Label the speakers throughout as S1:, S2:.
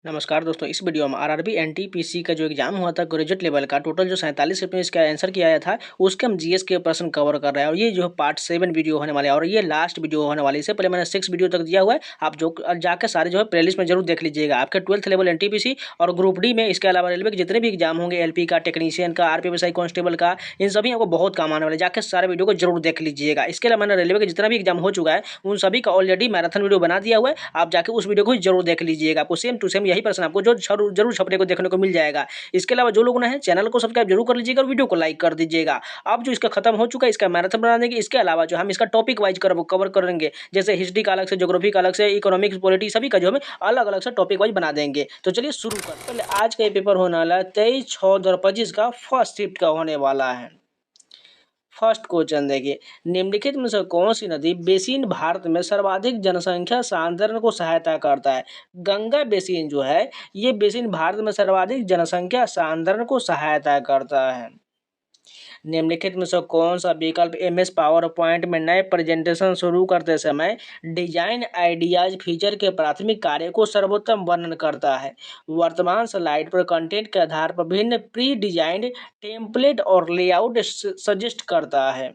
S1: नमस्कार दोस्तों, इस वीडियो में आरआरबी एनटीपीसी का जो एग्जाम हुआ था ग्रेजुएट लेवल का, टोटल जो 47 में इसका आंसर किया था, उसके हम जीएस के प्रश्न कवर कर रहे हैं। और ये जो पार्ट 7 वीडियो होने वाले हैं और ये लास्ट वीडियो होने वाली है। इससे पहले मैंने 6 वीडियो तक दिया हुआ है, आप जो जाकर सारे जो है प्लेलिस्ट में जरूर देख लीजिएगा। आपके 12th लेवल एनटीपीसी और ग्रुप डी में, इसके अलावा रेलवे के जितने भी एग्जाम होंगे, एलपी का, टेक्नीशियन का, आरपीएफएसआई कांस्टेबल का, इन सभी आपको बहुत काम आने वाले, जाकर सारे वीडियो को जरूर देख लीजिएगा। इसके अलावा मैंने रेलवे का जितना भी एग्जाम हो चुका है उन सभी का ऑलरेडी मैराथन वीडियो बना दिया हुआ है, आप जाकर उस वीडियो को जरूर देख लीजिएगा। आपको सेम टू सेम यही प्रश्न आपको जो जरूर छपने को देखने को मिल जाएगा। इसके अलावा जो लोग नए हैं, चैनल को सब्सक्राइब जरूर कर लीजिएगा और वीडियो को लाइक कर दीजिएगा। अब जो इसका खत्म हो चुका है, इसका मैराथन बना देंगे। इसके अलावा जो हम इसका टॉपिक वाइज कवर करेंगे, जैसे हिस्ट्री का अलग से, ज्योग्राफी का अलग से, इकोनॉमिक्स, पॉलिटी, सभी का जो हमें अलग अलग से टॉपिक वाइज बना देंगे। तो चलिए शुरू करते हैं। पहले आज का ये पेपर होने वाला है 23/6/2025 का फर्स्ट शिफ्ट का होने वाला है। फर्स्ट क्वेश्चन देखिए, निम्नलिखित में से कौन सी नदी बेसिन भारत में सर्वाधिक जनसंख्या सांद्रण को सहायता करता है। गंगा बेसिन जो है, ये बेसिन भारत में सर्वाधिक जनसंख्या सांद्रण को सहायता करता है। निम्नलिखित में से कौन सा विकल्प एमएस पावर पॉइंट में नए प्रेजेंटेशन शुरू करते समय डिजाइन आइडियाज फीचर के प्राथमिक कार्य को सर्वोत्तम वर्णन करता है। वर्तमान स्लाइड पर कंटेंट के आधार पर भिन्न प्री डिजाइंड टेम्पलेट और लेआउट सजेस्ट करता है।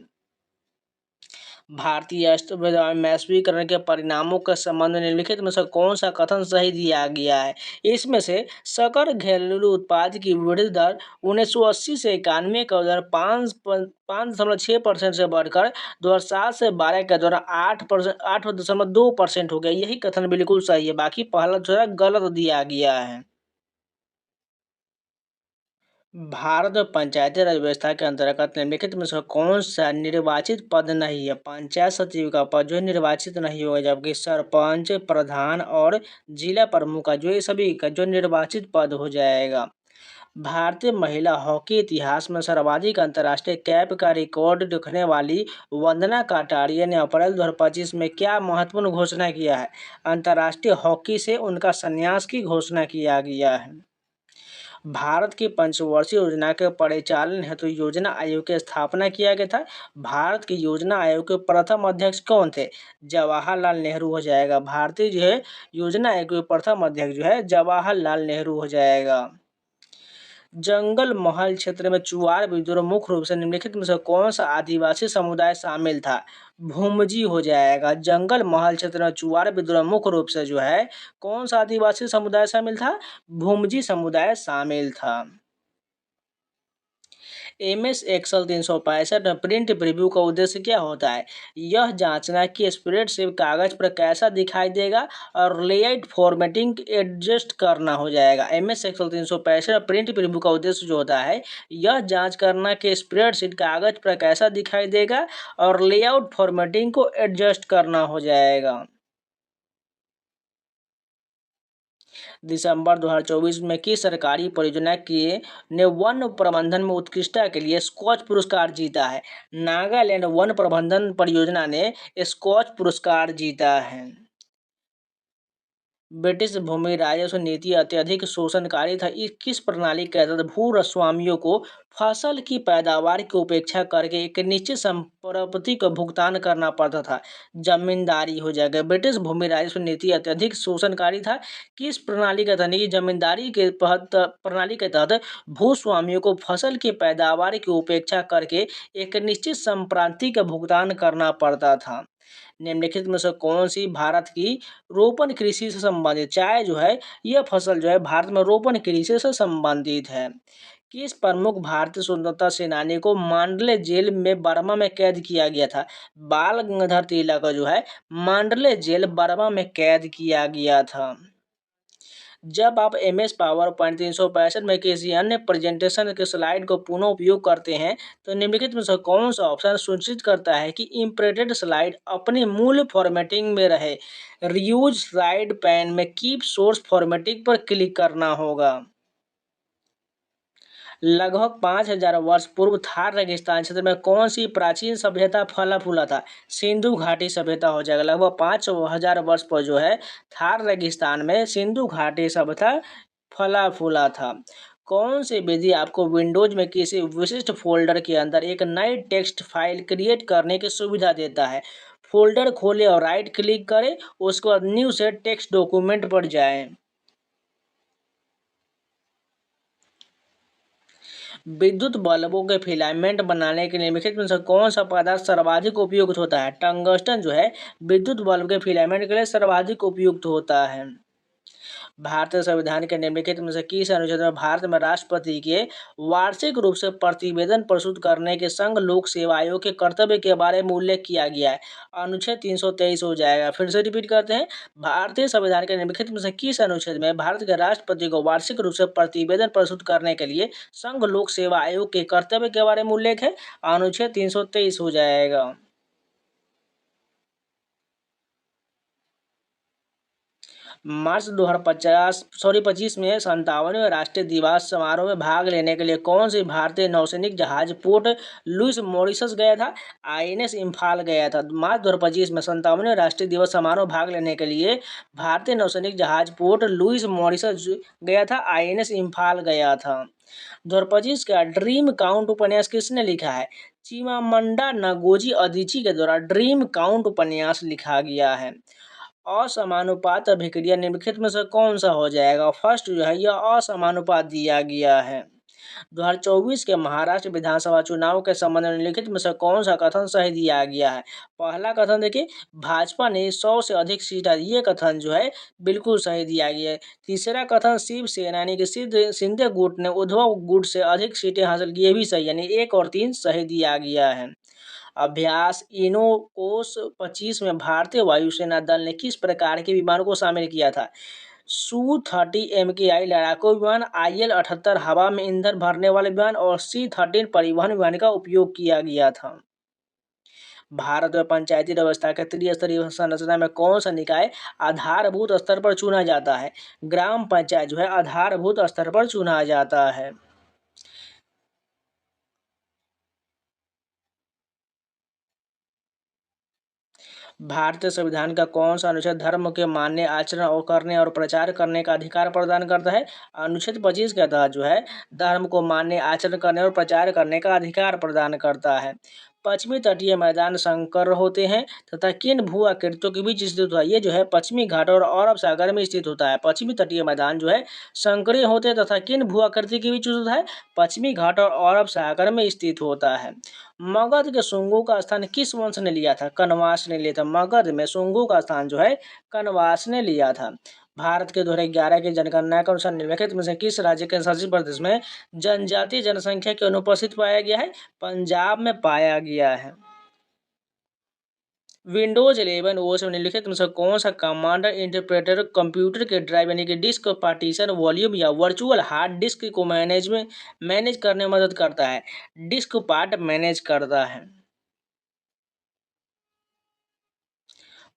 S1: भारतीय अर्थव्यवस्था में वैश्वीकरण के परिणामों के संबंध में निम्नलिखित में से कौन सा कथन सही दिया गया है। इसमें से सकल घरेलू उत्पाद की वृद्धि दर 1980 से 91 के दौरान 5.6% से बढ़कर 2007 से 12 के दौरान 8.2% हो गया। यही कथन बिल्कुल सही है, बाकी पहला जो है गलत दिया गया है। भारत पंचायती राज व्यवस्था के अंतर्गत निम्नलिखित में से कौन सा निर्वाचित पद नहीं है। पंचायत सचिव का पद जो है निर्वाचित नहीं होगा, जबकि सरपंच, प्रधान और जिला प्रमुख का जो ये सभी का जो निर्वाचित पद हो जाएगा। भारतीय महिला हॉकी इतिहास में सर्वाधिक अंतर्राष्ट्रीय कैप का रिकॉर्ड रखने वाली वंदना काटारिया ने अप्रैल 2025 में क्या महत्वपूर्ण घोषणा किया है। अंतर्राष्ट्रीय हॉकी से उनका संन्यास की घोषणा किया गया है। भारत की पंचवर्षीय योजना के परिचालन हेतु योजना आयोग की स्थापना किया गया था। भारत की योजना आयोग के प्रथम अध्यक्ष कौन थे। जवाहरलाल नेहरू हो जाएगा। भारतीय जो है योजना आयोग के प्रथम अध्यक्ष जो है जवाहरलाल नेहरू हो जाएगा। जंगल महल क्षेत्र में चुआर विद्रोह मुख्य रूप से निम्नलिखित में से कौन सा आदिवासी समुदाय शामिल था। भूमजी हो जाएगा। जंगल महल क्षेत्र में चुआर विद्रोह मुख्य रूप से जो है कौन सा आदिवासी समुदाय शामिल था। भूमजी समुदाय शामिल था। एमएस एक्सेल 365 में प्रिंट प्रीव्यू का उद्देश्य क्या होता है। यह जांचना कि स्प्रेडशीट कागज पर कैसा दिखाई देगा और लेआउट फॉर्मेटिंग एडजस्ट करना हो जाएगा। एमएस एक्सेल 365 में प्रिंट प्रीव्यू का उद्देश्य जो होता है, यह जांच करना कि स्प्रेडशीट कागज पर कैसा दिखाई देगा और लेआउट फॉर्मेटिंग को एडजस्ट करना हो जाएगा। दिसंबर 2024 में किस सरकारी परियोजना के ने वन प्रबंधन में उत्कृष्टता के लिए स्कॉच पुरस्कार जीता है। नागालैंड वन प्रबंधन परियोजना ने स्कॉच पुरस्कार जीता है। ब्रिटिश भूमि राजस्व नीति अत्यधिक शोषणकारी था। किस प्रणाली के तहत भूस्वामियों को फसल की पैदावार की उपेक्षा करके एक निश्चित संपत्ति को भुगतान करना पड़ता था। जमींदारी हो जाएगा। ब्रिटिश भूमि राजस्व नीति अत्यधिक शोषणकारी था। किस प्रणाली के तहत, जमींदारी के प्रणाली के तहत भूस्वामियों को फसल की पैदावार की उपेक्षा करके एक निश्चित संपत्ति का भुगतान करना पड़ता था। निम्नलिखित में से कौन सी भारत की रोपण कृषि से संबंधित, चाय जो है यह फसल जो है भारत में रोपण कृषि से संबंधित है। किस प्रमुख भारतीय स्वतंत्रता सेनानी को मांडले जेल में बर्मा में कैद किया गया था। बाल गंगाधर तिलक जो है मांडले जेल बर्मा में कैद किया गया था। जब आप एम एस पावर पॉइंट 365 में किसी अन्य प्रेजेंटेशन के स्लाइड को पुनः उपयोग करते हैं, तो निम्नलिखित में से कौन सा ऑप्शन सुनिश्चित करता है कि इम्प्रिंटेड स्लाइड अपनी मूल फॉर्मेटिंग में रहे। रीयूज स्लाइड पैन में कीप सोर्स फॉर्मेटिंग पर क्लिक करना होगा। लगभग 5000 वर्ष पूर्व थार रेगिस्तान क्षेत्र में कौन सी प्राचीन सभ्यता फला फूला था। सिंधु घाटी सभ्यता हो जाएगा। लगभग 5000 वर्ष पर जो है थार रेगिस्तान में सिंधु घाटी सभ्यता फला फूला था। कौन सी विधि आपको विंडोज में किसी विशिष्ट फोल्डर के अंदर एक नई टेक्स्ट फाइल क्रिएट करने की सुविधा देता है। फोल्डर खोलें और राइट क्लिक करें, उसके बाद न्यू से टेक्स्ट डॉक्यूमेंट पर जाएं। विद्युत बल्बों के फिलामेंट बनाने के लिए निम्नलिखित में से कौन सा पदार्थ सर्वाधिक उपयुक्त होता है? टंगस्टन जो है विद्युत बल्ब के फिलामेंट के लिए सर्वाधिक उपयुक्त होता है। भारतीय संविधान के निम्नलिखित में से किस अनुच्छेद में भारत में राष्ट्रपति के वार्षिक रूप से प्रतिवेदन प्रस्तुत करने के संघ लोक सेवा आयोग के कर्तव्य के बारे में उल्लेख किया गया है? अनुच्छेद 323 हो जाएगा। फिर से रिपीट करते हैं, भारतीय संविधान के निम्नलिखित में से किस अनुच्छेद में भारत के राष्ट्रपति को वार्षिक रूप से प्रतिवेदन प्रस्तुत करने के लिए संघ लोक सेवा आयोग के कर्तव्य के बारे में उल्लेख है? अनुच्छेद 323 हो जाएगा। मार्च 2025 में 57वें राष्ट्रीय दिवस समारोह में भाग लेने के लिए कौन सी भारतीय नौसैनिक जहाज पोर्ट लुइस मॉरिशस गया था? आईएनएस इम्फाल गया था। मार्च 2025 में 57वें राष्ट्रीय दिवस समारोह भाग लेने के लिए भारतीय नौसैनिक जहाज पोर्ट लुइस मॉरिशस गया था, आईएनएस इम्फाल गया था। 2025 का ड्रीम काउंट उपन्यास किसने लिखा है? चिमामंडा नगोजी अदिची के द्वारा ड्रीम काउंट उपन्यास लिखा गया है। असमानुपात अभिक्रिया निम्नलिखित में से कौन सा हो जाएगा? फर्स्ट जो है यह असमानुपात दिया गया है। 2024 के महाराष्ट्र विधानसभा चुनाव के संबंध में निम्नलिखित में से कौन सा कथन सही दिया गया है? पहला कथन देखिए, भाजपा ने 100 से अधिक सीटें, ये कथन जो है बिल्कुल सही दिया गया है। तीसरा कथन, शिवसेना यानी कि शिंदे गुट ने उद्धव गुट से अधिक सीटें हासिल की, ये भी सही, यानी 1 और 3 सही दिया गया है। अभ्यास इनोकोस 25 में भारतीय वायुसेना दल ने किस प्रकार के विमानों को शामिल किया था? Su-30 MKI लड़ाकू विमान, IL-78 हवा में ईंधन भरने वाले विमान और C-13 परिवहन विमान का उपयोग किया गया था। भारत में पंचायती व्यवस्था के त्रिस्तरीय संरचना में कौन सा निकाय आधारभूत स्तर पर चुना जाता है? ग्राम पंचायत जो है आधारभूत स्तर पर चुना जाता है। भारतीय संविधान का कौन सा अनुच्छेद धर्म के मान्य आचरण और करने और प्रचार करने का अधिकार प्रदान करता है? अनुच्छेद 25 के तहत जो है धर्म को मान्य आचरण करने और प्रचार करने का अधिकार प्रदान करता है। पश्चिमी तटीय मैदान संकर होते हैं तथा किन भू आकृतियों के बीच स्थित होता है? ये जो है पश्चिमी घाट और अरब सागर में स्थित होता है। पश्चिमी तटीय मैदान जो है संकरीय होते हैं तथा किन भू आकृति के बीच होता है? पश्चिमी घाट और अरब सागर में स्थित होता है। मगध के शुंगों का स्थान किस वंश ने लिया था? कनवास ने लिया था। मगध में शुंगों का स्थान जो है कनवास ने लिया था। भारत के 2011 की जनगणना के अनुसार निम्नलिखित में से किस राज्य के शासित प्रदेश में जनजातीय जनसंख्या की अनुपस्थित पाया गया है? पंजाब में पाया गया है। विंडोज 11 ओएस में निम्नलिखित में से कौन सा कमांड इंटरप्रेटर कंप्यूटर के ड्राइव यानी कि डिस्क पार्टीशन वॉल्यूम या वर्चुअल हार्ड डिस्क को मैनेज करने में मदद करता है? डिस्क पार्ट मैनेज करता है।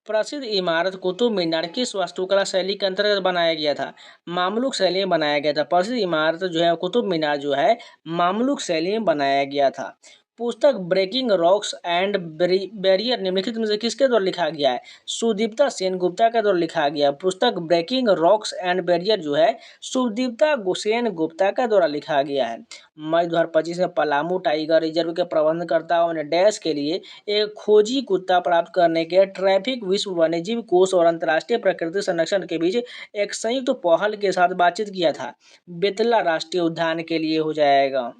S1: प्रसिद्ध इमारत कुतुब मीनार किस वास्तुकला शैली के अंतर्गत बनाया गया था? मामलुक शैली में बनाया गया था। प्रसिद्ध इमारत जो है कुतुब मीनार जो है मामलुक शैली में बनाया गया था। पुस्तक ब्रेकिंग रॉक्स एंड बैरियर निम्नलिखित में से किसके द्वारा लिखा गया है? सुदीप्ता सेन गुप्ता के द्वारा लिखा गया। पुस्तक ब्रेकिंग रॉक्स एंड बैरियर जो है सुदीप्ता सेन गुप्ता के द्वारा लिखा गया है। मई 2025 में पलामू टाइगर रिजर्व के प्रबंधकर्ताओं ने डैश के लिए एक खोजी कुत्ता प्राप्त करने के ट्रैफिक विश्व वन्यजीव कोष और अंतर्राष्ट्रीय प्रकृति संरक्षण के बीच एक संयुक्त पहल के साथ बातचीत किया था। बेतला राष्ट्रीय उद्यान के लिए हो जाएगा।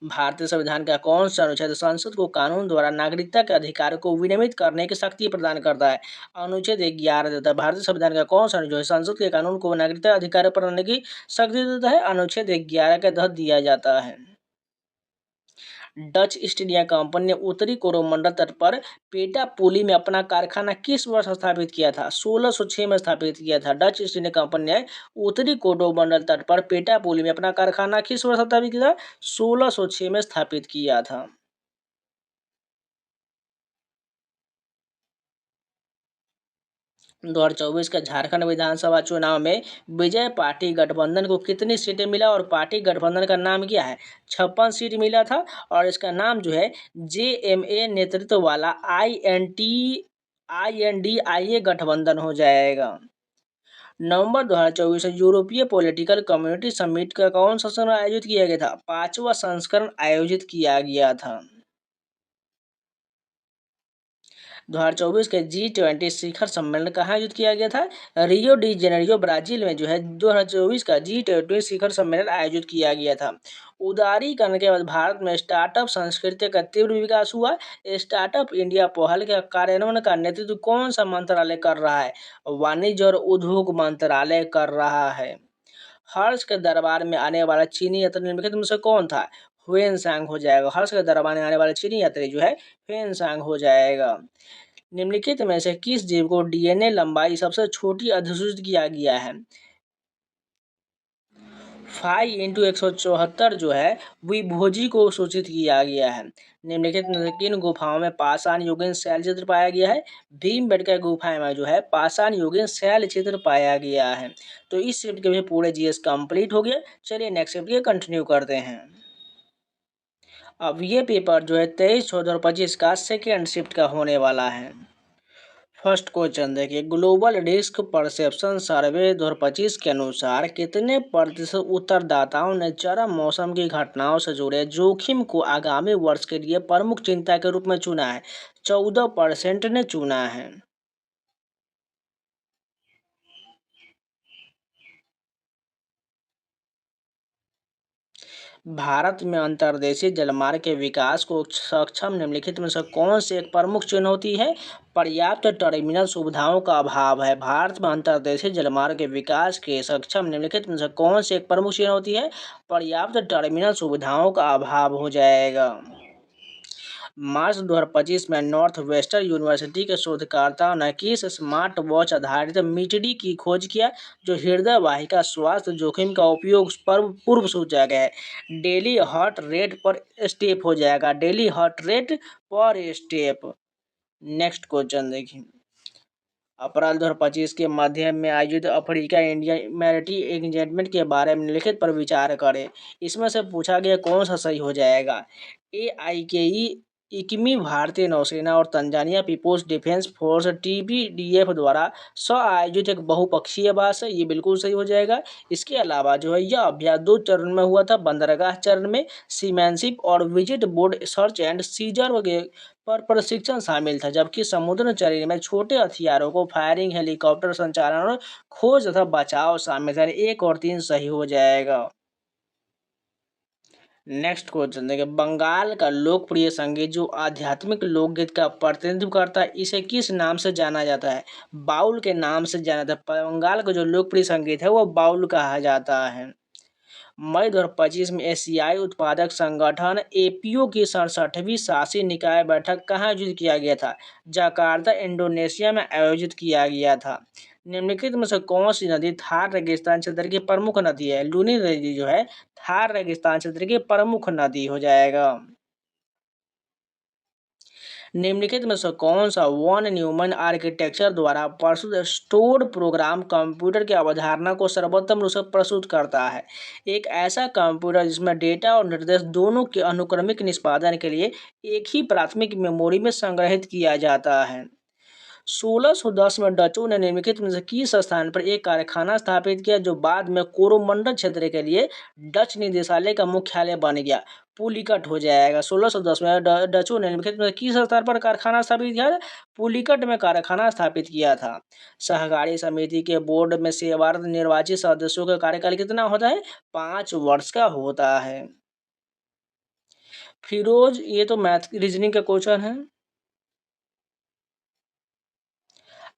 S1: भारतीय संविधान का कौन सा अनुच्छेद संसद को कानून द्वारा नागरिकता के अधिकार को विनियमित करने की शक्ति प्रदान करता है? अनुच्छेद 11 देता है। भारतीय संविधान का कौन सा अनुच्छेद संसद के कानून को नागरिकता अधिकार प्रदान की शक्ति देता है? अनुच्छेद 11 के तहत दिया जाता है। डच ईस्ट इंडिया कंपनी ने उत्तरी कोरोमंडल तट पर पेटापुली में अपना कारखाना किस वर्ष स्थापित किया था? 1606 में स्थापित किया था। डच ईस्ट इंडिया कंपनी ने उत्तरी कोरोमंडल तट पर पेटापुली में अपना कारखाना किस वर्ष स्थापित किया था? 1606 में स्थापित किया था। 2024 का झारखंड विधानसभा चुनाव में विजय पार्टी गठबंधन को कितनी सीटें मिला और पार्टी गठबंधन का नाम क्या है? 56 सीट मिला था और इसका नाम जो है JMA नेतृत्व वाला INDIA गठबंधन हो जाएगा। नवंबर 2024 में यूरोपीय पॉलिटिकल कम्युनिटी समिट का कौन सा संस्करण आयोजित किया गया था? 5वां संस्करण आयोजित किया गया था। 2024 के G20 शिखर सम्मेलन कहाँ आयोजित किया गया था? रियो डी जेनेरियो ब्राजील में जो है 2024 का G20 शिखर सम्मेलन आयोजित किया गया था। उदारीकरण के बाद भारत में स्टार्टअप संस्कृति का तीव्र विकास हुआ। स्टार्टअप इंडिया पहल के कार्यान्वयन का नेतृत्व कौन सा मंत्रालय कर रहा है? वाणिज्य और उद्योग मंत्रालय कर रहा है। हर्ष के दरबार में आने वाला चीनी यात्री निम्नलिखित में से कौन था? हुएन सांग हो जाएगा। हर्ष के दरबार में आने वाला चीनी यात्री जो है हुएन सांग हो जाएगा। निम्नलिखित में से किस जीव को डीएनए लंबाई सबसे छोटी अधिसूचित किया गया है? 5 × 174 जो है द्विभोजी को सूचित किया गया है। निम्नलिखित में से किन गुफाओं में पाषाण युगीन शैल चित्र पाया गया है? भीमबेटका गुफा में जो है पाषाण युगीन शैल चित्र पाया गया है। तो इस शिफ्ट के भी पूरे जीएस कंप्लीट हो गया। चलिए नेक्स्ट शिफ्ट के कंटिन्यू करते हैं। अब ये पेपर जो है 23/6/2025 का सेकेंड शिफ्ट का होने वाला है। फर्स्ट क्वेश्चन देखिए, ग्लोबल रिस्क परसेप्शन सर्वे 2025 के अनुसार कितने प्रतिशत उत्तरदाताओं ने चरम मौसम की घटनाओं से जुड़े जोखिम को आगामी वर्ष के लिए प्रमुख चिंता के रूप में चुना है? 14% ने चुना है। भारत में अंतर्देशीय जलमार्ग के विकास को सक्षम निम्नलिखित में से कौन से एक प्रमुख चुनौती है? पर्याप्त टर्मिनल सुविधाओं का अभाव है। भारत में अंतर्देशीय जलमार्ग के विकास के सक्षम निम्नलिखित में से कौन से एक प्रमुख चुनौती है? पर्याप्त टर्मिनल सुविधाओं का अभाव हो जाएगा। मार्च 2025 में नॉर्थ वेस्टर्न यूनिवर्सिटी के शोधकर्ताओं ने किस स्मार्ट वॉच आधारित मिटडी की खोज किया जो हृदय वाहिका स्वास्थ्य जोखिम का उपयोग पर पूर्व सूचक है? डेली हार्ट रेट पर स्टेप हो जाएगा। डेली हार्ट रेट पर स्टेप। नेक्स्ट क्वेश्चन देखिए, अप्रैल 2025 के मध्य में आयोजित अफ्रीका इंडिया मैरिटाइम एंगेजमेंट के बारे में लिखित पर विचार करें। इसमें से पूछा गया कौन सा सही हो जाएगा? AIKE इकमी भारतीय नौसेना और Tanzania People's Defence Force TPDF द्वारा स्व आयोजित एक बहुपक्षीय अभ्यास है। ये बिल्कुल सही हो जाएगा। इसके अलावा जो है यह अभ्यास 2 चरण में हुआ था। बंदरगाह चरण में सीमैनशिप और visit board search and seizure पर प्रशिक्षण शामिल था, जबकि समुद्र चरण में छोटे हथियारों को फायरिंग, हेलीकॉप्टर संचालन और खोज तथा बचाव शामिल था। 1 और 3 सही हो जाएगा। नेक्स्ट क्वेश्चन देखिए, बंगाल का लोकप्रिय संगीत जो आध्यात्मिक लोकगीत का प्रतिनिधित्व करता है इसे किस नाम से जाना जाता है? बाउल के नाम से जाना जाता है। बंगाल का जो लोकप्रिय संगीत है वो बाउल कहा जाता है। मई 2025 में एशियाई उत्पादक संगठन APO की 67वीं शासी निकाय बैठक कहाँ आयोजित किया गया था? जकार्ता इंडोनेशिया में आयोजित किया गया था। निम्नलिखित में से कौन सी नदी थार रेगिस्तान क्षेत्र की प्रमुख नदी है? लूनी नदी जो है थार रेगिस्तान क्षेत्र की प्रमुख नदी हो जाएगा। निम्नलिखित में से कौन सा वॉन न्यूमन आर्किटेक्चर द्वारा प्रस्तुत स्टोर्ड प्रोग्राम कंप्यूटर की अवधारणा को सर्वोत्तम रूप से प्रस्तुत करता है? एक ऐसा कंप्यूटर जिसमें डेटा और निर्देश दोनों के अनुक्रमिक निष्पादन के लिए एक ही प्राथमिक मेमोरी में संग्रहित किया जाता है। 1610 में डचों ने निम्नलिखित में से किस स्थान पर एक कारखाना स्थापित किया जो बाद में कोरोमंडल क्षेत्र के लिए डच निदेशालय का मुख्यालय बन गया? पुलिकट हो जाएगा। 1610 में डचों ने निम्नलिखित में से किस स्थान पर कारखाना स्थापित किया? पुलिकट में कारखाना स्थापित किया था। सहकारी समिति के बोर्ड में सेवारत निर्वाचित सदस्यों का कार्यकाल कितना होता है? 5 वर्ष का होता है। फिरोज, ये तो मैथ रीजनिंग का क्वेश्चन है।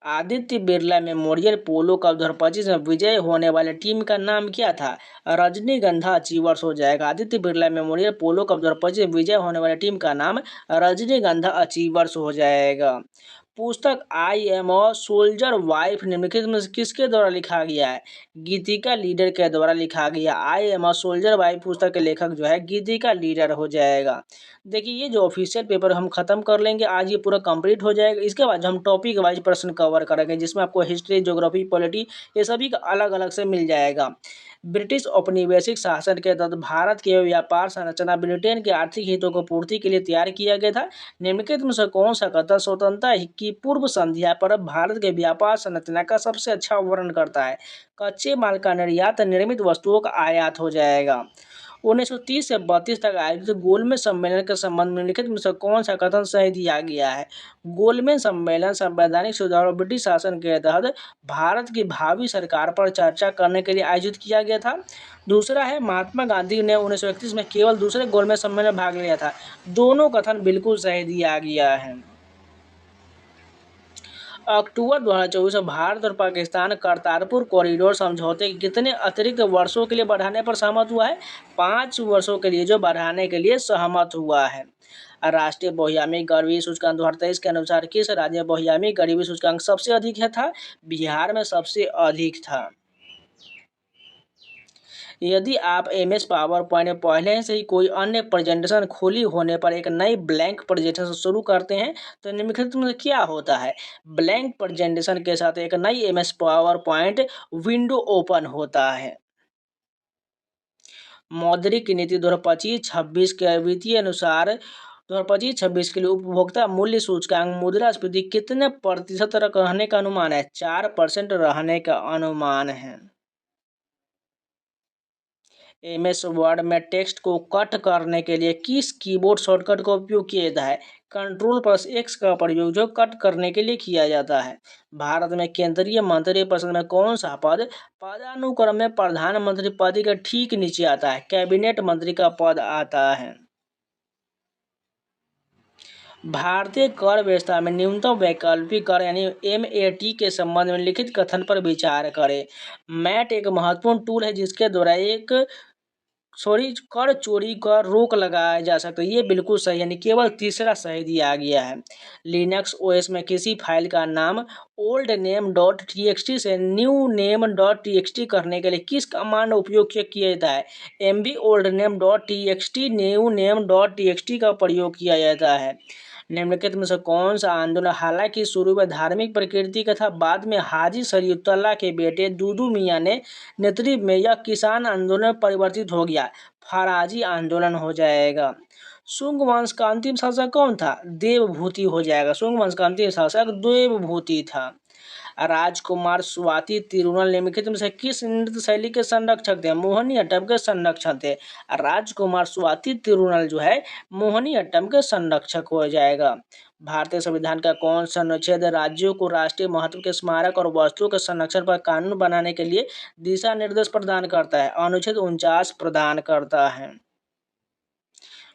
S1: आदित्य बिरला मेमोरियल पोलो कप 2025 में विजय होने वाली टीम का नाम क्या था? रजनीगंधा अचीवर्स हो जाएगा। आदित्य बिरला मेमोरियल पोलो कप 2025 में विजय होने वाली टीम का नाम रजनीगंधा अचीवर्स हो जाएगा। पुस्तक I am a soldier wife निम्नलिखित में से किसके द्वारा लिखा गया है? गीतिका लीडर के द्वारा लिखा गया। I am a soldier wife पुस्तक के लेखक जो है गीतिका लीडर हो जाएगा। देखिए ये जो ऑफिशियल पेपर हम खत्म कर लेंगे आज, ये पूरा कंप्लीट हो जाएगा। इसके बाद हम टॉपिक वाइज प्रश्न कवर करेंगे जिसमें आपको हिस्ट्री, ज्योग्राफी, पॉलिटी ये सभी का अलग अलग से मिल जाएगा। ब्रिटिश औपनिवेशिक शासन के तहत भारत के व्यापार संरचना ब्रिटेन के आर्थिक हितों को पूर्ति के लिए तैयार किया गया था। निम्नलिखित में से कौन सा कथन स्वतंत्रता की पूर्व संध्या पर भारत के व्यापार संरचना का सबसे अच्छा वर्णन करता है? कच्चे माल का निर्यात, निर्मित वस्तुओं का आयात हो जाएगा। 1930 से 32 तक आयोजित गोलमेज सम्मेलन के संबंध में निम्नलिखित में से कौन सा कथन सही दिया गया है? गोलमेज सम्मेलन संवैधानिक सुधार और ब्रिटिश शासन के तहत भारत की भावी सरकार पर चर्चा करने के लिए आयोजित किया गया था। दूसरा है महात्मा गांधी ने 1931 में केवल दूसरे गोलमेज सम्मेलन में भाग लिया था। दोनों कथन बिल्कुल सही दिया गया है। अक्टूबर 2024 में भारत और पाकिस्तान करतारपुर कॉरिडोर समझौते के कितने अतिरिक्त वर्षों के लिए बढ़ाने पर सहमत हुआ है? 5 वर्षों के लिए जो बढ़ाने के लिए सहमत हुआ है। राष्ट्रीय बहुआयामी गरीबी सूचकांक 2023 के अनुसार किस राज्य में बहुआयामी गरीबी सूचकांक सबसे अधिक है था? बिहार में सबसे अधिक था। यदि आप एमएस पावर पॉइंट में पहले से ही कोई अन्य प्रेजेंटेशन खुली होने पर एक नई ब्लैंक प्रेजेंटेशन शुरू करते हैं तो निम्नलिखित में क्या होता है? ब्लैंक प्रेजेंटेशन के साथ एक नई MS power point window open होता है। मौद्रिक नीति 2025-26 के वित्तीय अनुसार 2025-26 के लिए उपभोक्ता मूल्य सूचकांक मुद्रास्फीति कितने प्रतिशत रहने का अनुमान है? 4% रहने का अनुमान है। एमएस वर्ड में टेक्स्ट को कट करने के लिए किस कीबोर्ड शॉर्टकट का उपयोग किया जाता है? Ctrl+X का प्रयोग जो कट करने के लिए किया जाता है। भारत में केंद्रीय मंत्रिपरिषद में कौन सा पद पदानुक्रम में प्रधानमंत्री पद के ठीक नीचे आता है? कैबिनेट मंत्री का पद आता है। भारतीय कर व्यवस्था में न्यूनतम वैकल्पिक कर यानी MAT के संबंध में लिखित कथन पर विचार करें। मैट एक महत्वपूर्ण टूल है जिसके द्वारा कर चोरी का रोक लगाया जा सकता है। ये बिल्कुल सही यानी केवल तीसरा सही दिया गया है। लिनक्स ओएस में किसी फाइल का नाम oldname.txt से newName.txt करने के लिए किस कमांड उपयोग किया जाता है? mb oldname.txt newName.txt का प्रयोग किया जाता है। निम्नलिखित में से कौन सा आंदोलन हालांकि शुरू में धार्मिक प्रकृति का था, बाद में हाजी शरीयतुल्लाह के बेटे दूदू मियां ने नेतृत्व में यह किसान आंदोलन में परिवर्तित हो गया? फराजी आंदोलन हो जाएगा। शुंग वंश का अंतिम शासक कौन था? देवभूति हो जाएगा। शुंग वंश का अंतिम शासक देवभूति था। राजकुमार स्वाति तिरुनल निम्नलिखित में से किस नृत्य शैली के संरक्षक थे? मोहिनीअट्टम के संरक्षक थे। राजकुमार स्वाति तिरुनल जो है मोहिनीअट्टम के संरक्षक हो जाएगा। भारतीय संविधान का कौन सा अनुच्छेद राज्यों को राष्ट्रीय महत्व के स्मारक और वस्तुओं के संरक्षण पर कानून बनाने के लिए दिशा निर्देश प्रदान करता है? अनुच्छेद 49 प्रदान करता है।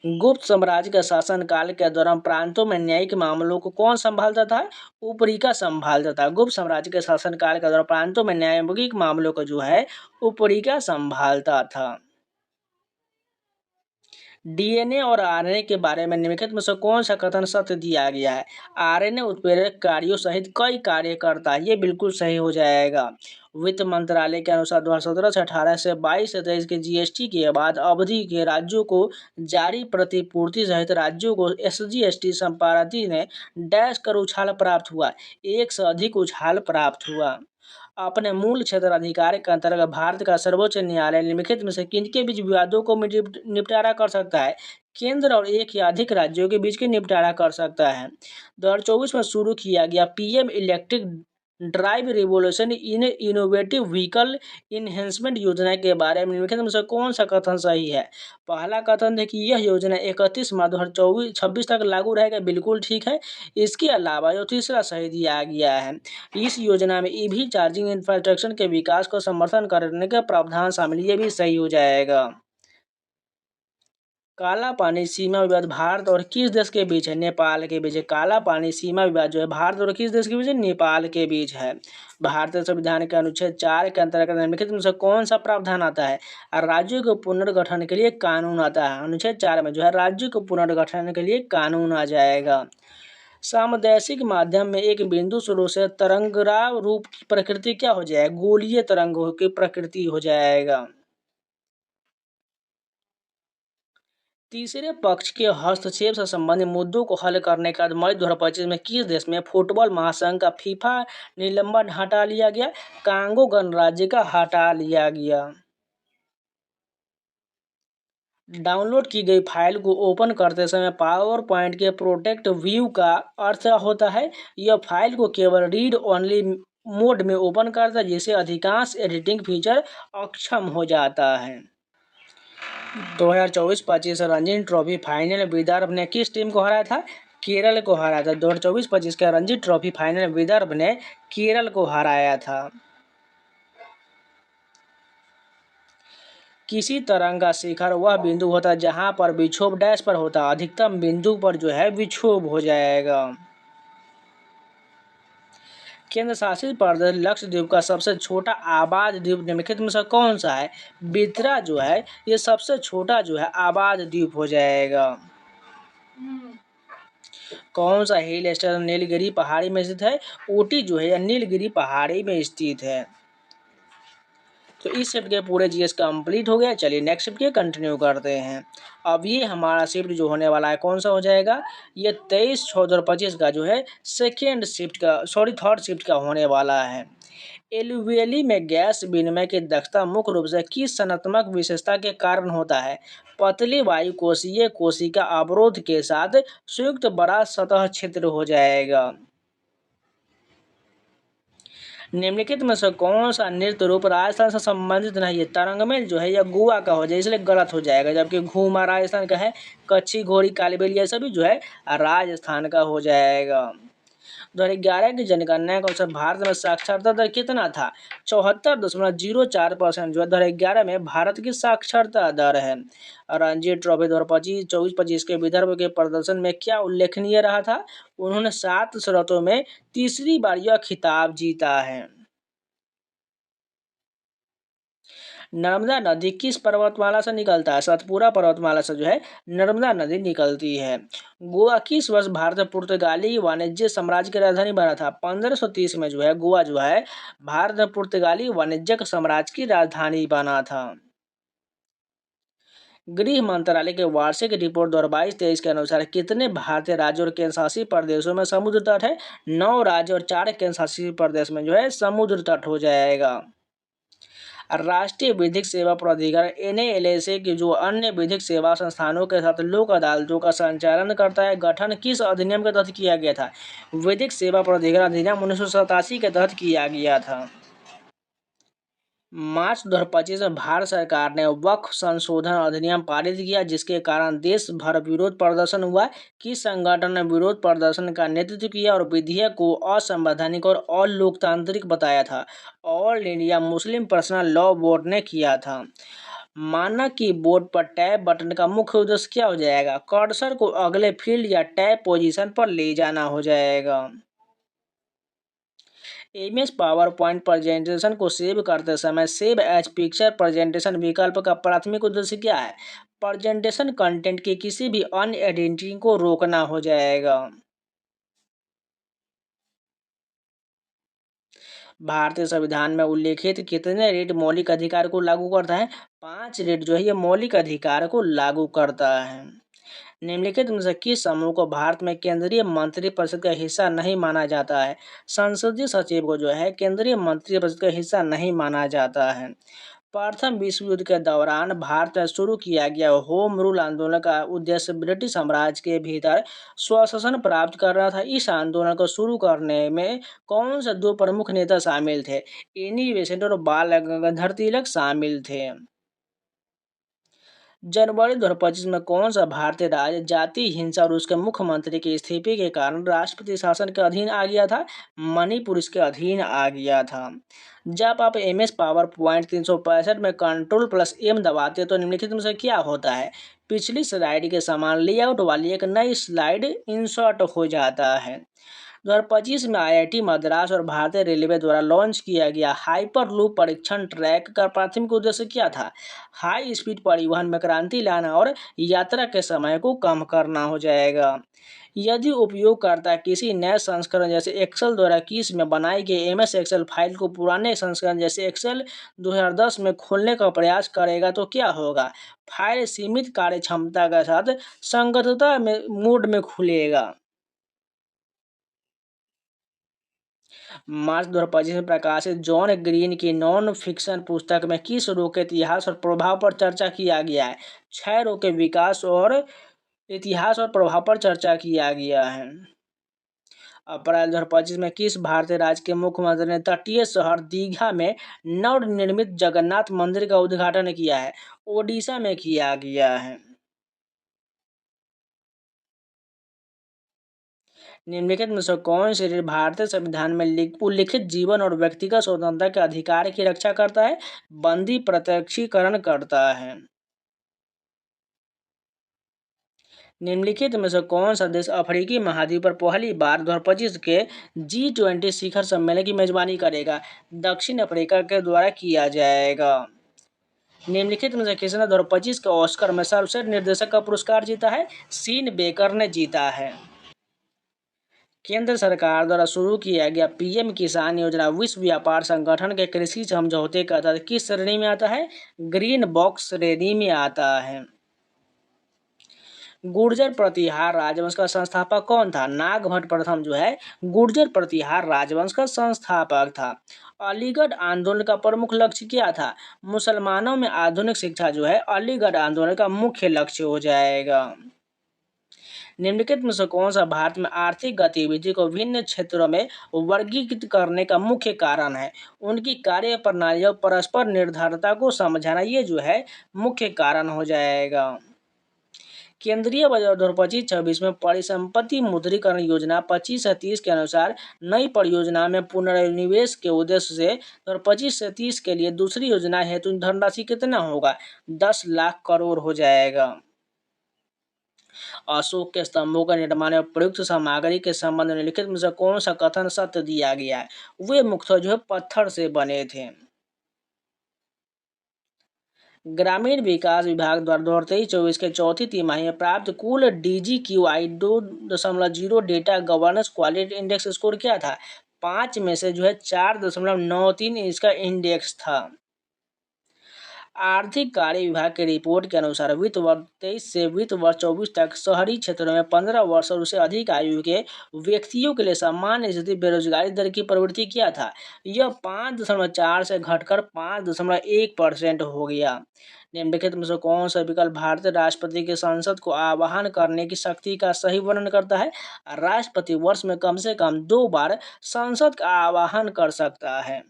S1: गुप्त साम्राज्य के शासनकाल के दौरान प्रांतों में न्यायिक मामलों को कौन संभालता था? उपरिका संभालता था। गुप्त साम्राज्य के शासनकाल के दौरान प्रांतों में न्यायिक मामलों को जो है उपरिका संभालता था। डीएनए और आरएनए के बारे में निम्नलिखित में से कौन सा कथन सत्य दिया गया है? आरएनए उत्प्रेरक कार्यों सहित कई कार्य करता है। ये बिल्कुल सही हो जाएगा। वित्त मंत्रालय के अनुसार 2017 से 18 से 22 से 23 के जीएसटी के बाद अवधि के राज्यों को जारी प्रतिपूर्ति सहित राज्यों को SGST संपादित ने डैश कर उछाल प्राप्त हुआ। एक से अधिक उछाल प्राप्त हुआ। अपने मूल क्षेत्र अधिकार के अंतर्गत भारत का सर्वोच्च न्यायालय निम्नलिखित में से किनके बीच विवादों को निपटारा कर सकता है? केंद्र और एक या अधिक राज्यों के बीच के निपटारा कर सकता है। 2024 में शुरू किया गया PM electric drive revolution in innovative vehicle enhancement योजना के बारे में निम्नलिखित में से कौन सा कथन सही है? पहला कथन है कि यह योजना 31 मार्च 2026 तक लागू रहेगा। बिल्कुल ठीक है। इसके अलावा जो तीसरा सही दिया गया है, इस योजना में EV चार्जिंग इंफ्रास्ट्रक्चर के विकास को समर्थन करने का प्रावधान शामिल, ये भी सही हो जाएगा। काला पानी सीमा विवाद भारत और किस देश के बीच है? नेपाल के बीच है। काला पानी सीमा विवाद जो है भारत और किस देश के बीच है? नेपाल के बीच है। भारतीय संविधान के अनुच्छेद 4 के अंतर्गत निम्नलिखित में से कौन सा प्रावधान आता है? राज्यों के पुनर्गठन के लिए कानून आता है। अनुच्छेद 4 में जो है राज्यों के पुनर्गठन के लिए कानून आ जाएगा। सामदैशिक माध्यम में एक बिंदु शुरू से तरंगराव रूप की प्रकृति क्या हो जाएगा? गोलीय तरंगों की प्रकृति हो जाएगा। तीसरे पक्ष के हस्तक्षेप से संबंधित मुद्दों को हल करने के बाद मई 2025 में किस देश में फुटबॉल महासंघ का फीफा निलंबन हटा लिया गया? कांगो गणराज्य का हटा लिया गया। डाउनलोड की गई फाइल को ओपन करते समय पावर पॉइंट के प्रोटेक्ट व्यू का अर्थ होता है यह फाइल को केवल रीड ओनली मोड में ओपन करता है, जिससे अधिकांश एडिटिंग फीचर अक्षम हो जाता है। 2024-25 रणजी ट्रॉफी फाइनल विदर्भ ने किस टीम को हराया था? केरल को हराया था। 2024-25 का रणजी ट्रॉफी फाइनल विदर्भ ने केरल को हराया था। किसी तरंग का शिखर वह बिंदु होता है जहां पर विक्षोभ डैश पर होता है, अधिकतम बिंदु पर जो है विक्षोभ हो जाएगा। केंद्र शासित प्रदेश लक्षद्वीप का सबसे छोटा आबाद द्वीप निम्नलिखित में से कौन सा है? बिद्रा जो है ये सबसे छोटा जो है आबाद द्वीप हो जाएगा। कौन सा हिल स्टेशन नीलगिरी पहाड़ी में स्थित है? ऊटी जो है नीलगिरी पहाड़ी में स्थित है। तो इस शिफ्ट के पूरे जीएस कंप्लीट हो गया। चलिए नेक्स्ट शिफ्ट के कंटिन्यू करते हैं। अब ये हमारा शिफ्ट जो होने वाला है कौन सा हो जाएगा? ये 23/6/2025 का जो है सेकेंड शिफ्ट का थर्ड शिफ्ट का होने वाला है। एलुवियली में गैस विनिमय की दक्षता मुख्य रूप से किस सनात्मक विशेषता के कारण होता है? पतली वायु कोशीय कोशिका अवरोध के साथ संयुक्त बड़ा सतह क्षेत्र हो जाएगा। निम्नलिखित में से कौन सा नृत्य रूप राजस्थान से संबंधित नहीं है? तरंगमेल जो है यह गोवा का हो जाए इसलिए गलत हो जाएगा, जबकि घूमा राजस्थान का है, कच्छी घोड़ी कालीबेल ये सभी जो है राजस्थान का हो जाएगा। 2011 की जनगणना के अनुसार भारत में साक्षरता दर कितना था? 74.04% जो है 2011 में भारत की साक्षरता दर है। रणजी ट्रॉफी 2024-25 के विदर्भ के प्रदर्शन में क्या उल्लेखनीय रहा था? उन्होंने 7 शर्तों में तीसरी बार यह खिताब जीता है। नर्मदा नदी किस पर्वतमाला से निकलता है? सतपुरा पर्वतमाला से जो है नर्मदा नदी निकलती है। गोवा किस वर्ष भारत पुर्तगाली वाणिज्य साम्राज्य की राजधानी बना था? 1530 में जो है गोवा जो है भारत पुर्तगाली वाणिज्यिक साम्राज्य की राजधानी बना था। गृह मंत्रालय के वार्षिक रिपोर्ट 2022-23 के अनुसार कितने भारतीय राज्यों और केंद्र शासित प्रदेशों में समुद्र तट है? 9 राज्य और 4 केंद्र शासित प्रदेश में जो है समुद्र तट हो जाएगा। राष्ट्रीय विधिक सेवा प्राधिकरण NALSA की जो अन्य विधिक सेवा संस्थानों के साथ लोक अदालतों का संचालन करता है, गठन किस अधिनियम के तहत किया गया था? विधिक सेवा प्राधिकरण अधिनियम 1987 के तहत किया गया था। मार्च 2025 में भारत सरकार ने वक्फ संशोधन अधिनियम पारित किया, जिसके कारण देश भर विरोध प्रदर्शन हुआ। किस संगठन ने विरोध प्रदर्शन का नेतृत्व किया और विधेयक को असंवैधानिक और अलोकतांत्रिक बताया था? All India Muslim personal law board ने किया था। माना कि बोर्ड पर टैब बटन का मुख्य उद्देश्य क्या हो जाएगा? कर्सर को अगले फील्ड या टैब पोजीशन पर ले जाना हो जाएगा। MS पावर पॉइंट प्रेजेंटेशन को सेव करते समय सेव एज पिक्चर प्रेजेंटेशन विकल्प का प्राथमिक उद्देश्य क्या है? प्रेजेंटेशन कंटेंट की किसी भी अन्य एडिटिंग को रोकना हो जाएगा। भारतीय संविधान में उल्लेखित कितने रेट मौलिक अधिकार को लागू करता है? 5 रेट जो है ये मौलिक अधिकार को लागू करता है। निम्नलिखित में से किस समूह को भारत में केंद्रीय मंत्रिपरिषद का हिस्सा नहीं माना जाता है? संसदीय सचिव को जो है केंद्रीय मंत्रिपरिषद का हिस्सा नहीं माना जाता है। प्रथम विश्व युद्ध के दौरान भारत में शुरू किया गया होम रूल आंदोलन का उद्देश्य ब्रिटिश साम्राज्य के भीतर स्वशासन प्राप्त करना था। इस आंदोलन को शुरू करने में कौन से 2 प्रमुख नेता शामिल थे? एनी बेसेंट और बाल गंगाधर तिलक शामिल थे। जनवरी 2025 में कौन सा भारतीय राज्य जाति हिंसा और उसके मुख्यमंत्री के इस्तीफे के कारण राष्ट्रपति शासन के अधीन आ गया था? मणिपुर इसके अधीन आ गया था। जब आप MS पावर पॉइंट 365 में Ctrl+M दबाते हैं तो निम्नलिखित में से क्या होता है? पिछली स्लाइड के समान लेआउट वाली एक नई स्लाइड इंसर्ट हो जाता है। 2025 में IIT मद्रास और भारतीय रेलवे द्वारा लॉन्च किया गया हाइपरलूप परीक्षण ट्रैक का प्राथमिक उद्देश्य क्या था? हाई स्पीड परिवहन में क्रांति लाना और यात्रा के समय को कम करना हो जाएगा। यदि उपयोगकर्ता किसी नए संस्करण जैसे एक्सेल द्वारा कीस में बनाई गई MS एक्सेल फाइल को पुराने संस्करण जैसे एक्सेल 2010 में खोलने का प्रयास करेगा तो क्या होगा? फाइल सीमित कार्यक्षमता के साथ संगतता में मोड में खुलेगा। मार्च 2025 में प्रकाशित जॉन ग्रीन की नॉन फिक्शन पुस्तक में किस रोग के इतिहास और प्रभाव पर चर्चा किया गया है? क्षय रोग के विकास और इतिहास और प्रभाव पर चर्चा किया गया है। अप्रैल 2025 में किस भारतीय राज्य के मुख्यमंत्री ने तटीय शहर दीघा में नवनिर्मित जगन्नाथ मंदिर का उद्घाटन किया है? ओडिशा में किया गया है। निम्नलिखित में से कौन शरीर भारतीय संविधान में उल्लिखित जीवन और व्यक्तिगत स्वतंत्रता के अधिकार की रक्षा करता है? बंदी प्रत्यक्षीकरण करता है। निम्नलिखित में से कौन सा देश अफ्रीकी महाद्वीप पर पहली बार 2025 के G20 शिखर सम्मेलन की मेजबानी करेगा? दक्षिण अफ्रीका के द्वारा किया जाएगा। निम्नलिखित में से किसने 2025 के ऑस्कर में सर्वश्रेष्ठ निर्देशक का पुरस्कार जीता है? सीन बेकर ने जीता है। केंद्र सरकार द्वारा शुरू किया गया पीएम किसान योजना विश्व व्यापार संगठन के कृषि समझौते का तहत किस श्रेणी में आता है? ग्रीन बॉक्स श्रेणी में आता है। गुर्जर प्रतिहार राजवंश का संस्थापक कौन था? नागभट्ट प्रथम जो है गुर्जर प्रतिहार राजवंश का संस्थापक था। अलीगढ़ आंदोलन का प्रमुख लक्ष्य क्या था? मुसलमानों में आधुनिक शिक्षा जो है अलीगढ़ आंदोलन का मुख्य लक्ष्य हो जाएगा। निम्नलिखित में से कौन सा भारत में आर्थिक गतिविधि को विभिन्न क्षेत्रों में वर्गीकृत करने का मुख्य कारण है? उनकी कार्य प्रणाली और परस्पर निर्भरता को समझाना, ये जो है मुख्य कारण हो जाएगा। केंद्रीय बजट 2025-26 में परिसंपत्ति मुद्रीकरण योजना 25 से 30 के अनुसार नई परियोजना में पुनर्निवेश के उद्देश्य से 2025 से 30 के लिए दूसरी योजना हेतु धनराशि कितना होगा? 10 लाख करोड़ हो जाएगा। अशोक के स्तंभों का निर्माण और प्रयुक्त सामग्री के संबंध में लिखित में से कौन सा कथन सत्य दिया गया है? वे मुख्यतः जो है पत्थर से बने थे। ग्रामीण विकास विभाग द्वारा 2023-24 के चौथी तिमाही में प्राप्त कुल DGQI 2.0 data governance quality index score क्या था? 5 में से जो है 4.93 इसका इंडेक्स था। आर्थिक कार्य विभाग की रिपोर्ट के अनुसार वित्त वर्ष 23 से वित्त वर्ष 24 तक शहरी क्षेत्रों में 15 वर्ष और उससे अधिक आयु के व्यक्तियों के लिए सामान्य स्थिति बेरोजगारी दर की प्रवृत्ति क्या था? यह 5.4 से घटकर 5.1% हो गया। निम्नलिखित में से कौन सा विकल्प भारतीय राष्ट्रपति के संसद को आह्वान करने की शक्ति का सही वर्णन करता है? राष्ट्रपति वर्ष में कम से कम 2 बार संसद का आह्वान कर सकता है।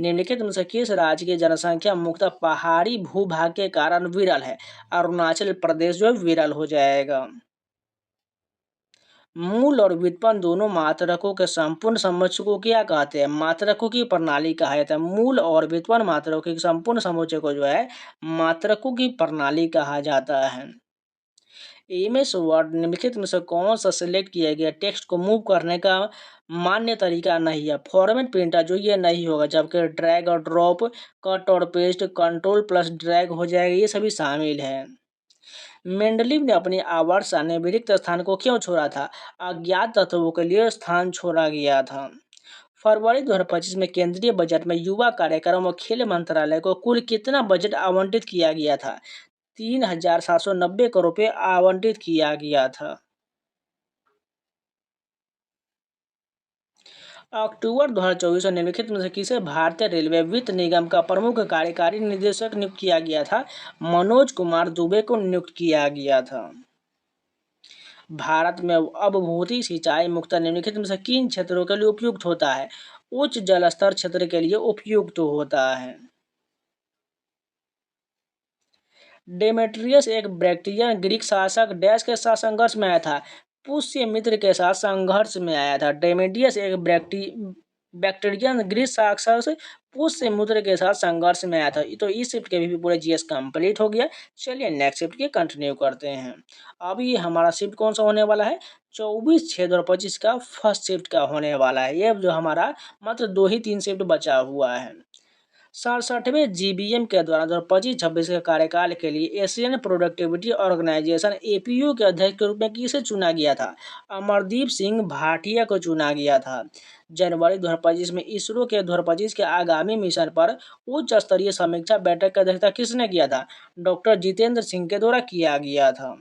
S1: निम्नलिखित में से किस राज्य की जनसंख्या मुख्यतः पहाड़ी भूभाग के कारण विरल है? अरुणाचल प्रदेश जो विरल हो जाएगा। मूल और व्युत्पन्न दोनों मात्रकों के संपूर्ण समुच्चय को क्या कहते हैं? मात्रकों की प्रणाली कहा जाता है। मूल और व्युत्पन्न मात्रकों के संपूर्ण समुच्चय को जो है मात्रकों की प्रणाली कहा जाता है। एमएस वर्ड निम्नलिखित में से कौन सा सिलेक्ट किया गया टेक्स्ट को मूव करने का मान्य तरीका नहीं है? फॉर्मेट प्रिंटर जो ये नहीं होगा, जबकि ड्रैग और ड्रॉप, कट और पेस्ट, कंट्रोल प्लस ड्रैग हो जाएगा, ये सभी शामिल है। मेंडलीव ने अपनी आवर्त सारणी में रिक्त स्थान को क्यों छोड़ा था? अज्ञात तत्वों के लिए स्थान छोड़ा गया था। फरवरी 2025 में केंद्रीय बजट में युवा कार्यक्रम और खेल मंत्रालय को कुल कितना बजट आवंटित किया गया था? 3,790 करोड़ रुपये आवंटित किया गया था। अक्टूबर 2024 में निम्नलिखित में से किसे भारतीय रेलवे वित्त निगम का प्रमुख कार्यकारी निदेशक नियुक्त किया गया था? मनोज कुमार दुबे को नियुक्त किया गया था। भारत में अपभूति सिंचाई मुख्यतः निम्नलिखित में से किन क्षेत्रों के लिए उपयुक्त होता है? उच्च जल स्तर क्षेत्र के लिए उपयुक्त होता है। डेमेट्रियस एक बैक्टीरियन ग्रीक शासक डैश के साथ संघर्ष में आया था? पुष्यमित्र के साथ संघर्ष में आया था। डेमेट्रियस एक बैक्टीरियन ग्रीक शासक पुष्यमित्र के साथ संघर्ष में आया था। तो इस शिफ्ट के भी पूरे जीएस कंप्लीट हो गया। चलिए नेक्स्ट शिफ्ट के कंटिन्यू करते हैं। अब ये हमारा शिफ्ट कौन सा होने वाला है? 24/6/2025 का फर्स्ट शिफ्ट का होने वाला है। ये जो हमारा मात्र 2 ही 3 शिफ्ट बचा हुआ है। 67वें जीबीएम के द्वारा 2025-26 के कार्यकाल के लिए एशियन प्रोडक्टिविटी ऑर्गेनाइजेशन एपीयू के अध्यक्ष के रूप में किसे चुना गया था? अमरदीप सिंह भाटिया को चुना गया था। जनवरी 2025 में इसरो के 2025 के आगामी मिशन पर उच्च स्तरीय समीक्षा बैठक की अध्यक्षता किसने किया था? डॉक्टर जितेंद्र सिंह के द्वारा किया गया था।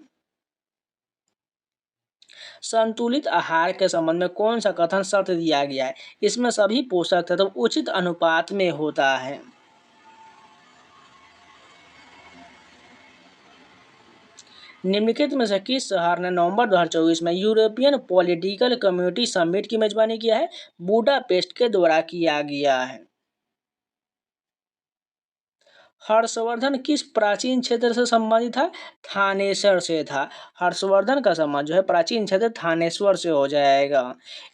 S1: संतुलित आहार के संबंध में कौन सा कथन सत्य दिया गया है? इसमें सभी पोषक तत्व उचित अनुपात में होता है। निम्नलिखित में से किस शहर ने नवंबर 2024 में यूरोपियन पॉलिटिकल कम्युनिटी समिट की मेजबानी किया है? बुडापेस्ट के द्वारा किया गया है। हर्षवर्धन किस प्राचीन क्षेत्र से संबंधित था? थानेश्वर से था। हर्षवर्धन का संबंध जो है प्राचीन क्षेत्र थानेश्वर से हो जाएगा।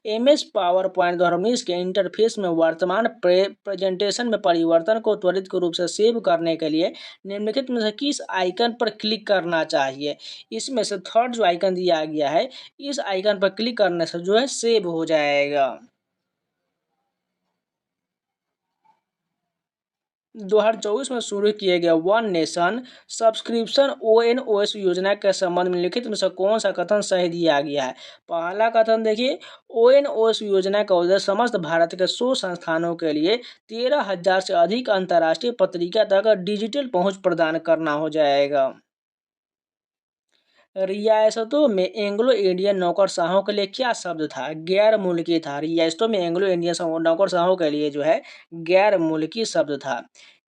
S1: एमएस पावर पॉइंट 2019 के इंटरफेस में वर्तमान प्रेजेंटेशन में परिवर्तन को त्वरित रूप से सेव करने के लिए निम्नलिखित में से किस आइकन पर क्लिक करना चाहिए? इसमें से थर्ड जो आइकन दिया गया है, इस आइकन पर क्लिक करने से जो है सेव हो जाएगा। 2024 में शुरू किए गए वन नेशन सब्सक्रिप्शन ओएनओएस योजना के संबंध में लिखित में से कौन सा कथन सही दिया गया है? पहला कथन देखिए, ओएनओएस योजना का उद्देश्य समस्त भारत के 100 संस्थानों के लिए 13,000 से अधिक अंतर्राष्ट्रीय पत्रिका तक डिजिटल पहुंच प्रदान करना हो जाएगा। रियासतों में एंग्लो इंडियन नौकरशाहों के लिए क्या शब्द था? गैर मुल्की था। रियासतों में एंग्लो इंडियन नौकरशाहों के लिए जो है गैर मुल्की शब्द था।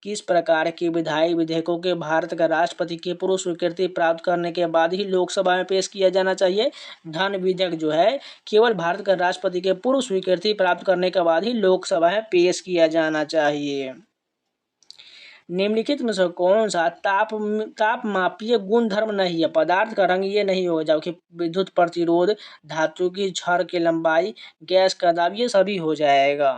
S1: किस प्रकार के विधायी विधेयकों के भारत का राष्ट्रपति की पूर्व स्वीकृति प्राप्त करने के बाद ही लोकसभा में पेश किया जाना चाहिए? धन विधेयक जो है केवल भारत का राष्ट्रपति के पूर्व स्वीकृति प्राप्त करने के बाद ही लोकसभा में पेश किया जाना चाहिए। निम्नलिखित में से कौन सा तापमापीय गुणधर्म नहीं है? पदार्थ का रंग ये नहीं होगा, जबकि विद्युत प्रतिरोध, धातु की छड़ की लंबाई, गैस का दाब, ये सभी हो जाएगा।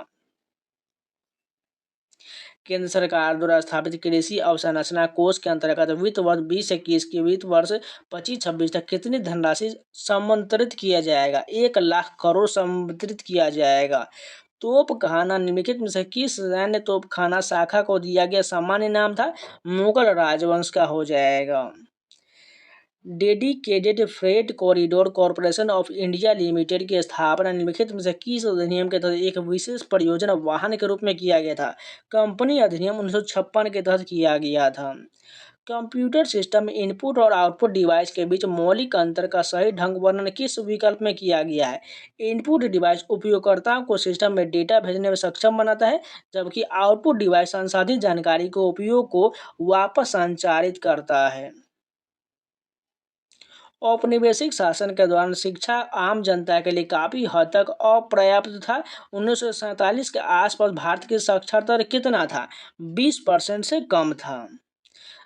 S1: केंद्र सरकार द्वारा स्थापित कृषि अवसंरचना कोष के अंतर्गत वित्त वर्ष 2021 की वित्त वर्ष 25-26 तक कितनी धनराशि समंत्रित किया जाएगा? 1 लाख करोड़ समंत्रित किया जाएगा। तोपखाना निम्नलिखित में से किस सैन्य तोपखाना शाखा को दिया गया सामान्य नाम था? मुगल राजवंश का हो जाएगा। Dedicated freight corridor corporation of India limited की स्थापना निम्नलिखित में से किस अधिनियम के तहत एक विशेष परियोजना वाहन के रूप में किया गया था? कंपनी अधिनियम 1956 के तहत किया गया था। कंप्यूटर सिस्टम में इनपुट और आउटपुट डिवाइस के बीच मौलिक अंतर का सही ढंग वर्णन किस विकल्प में किया गया है? इनपुट डिवाइस उपयोगकर्ताओं को सिस्टम में डेटा भेजने में सक्षम बनाता है, जबकि आउटपुट डिवाइस संसाधित जानकारी को उपयोग को वापस संचारित करता है। औपनिवेशिक शासन के दौरान शिक्षा आम जनता के लिए काफी हद तक अपर्याप्त था। 1947 के आसपास भारत की साक्षरता दर कितना था? 20% से कम था।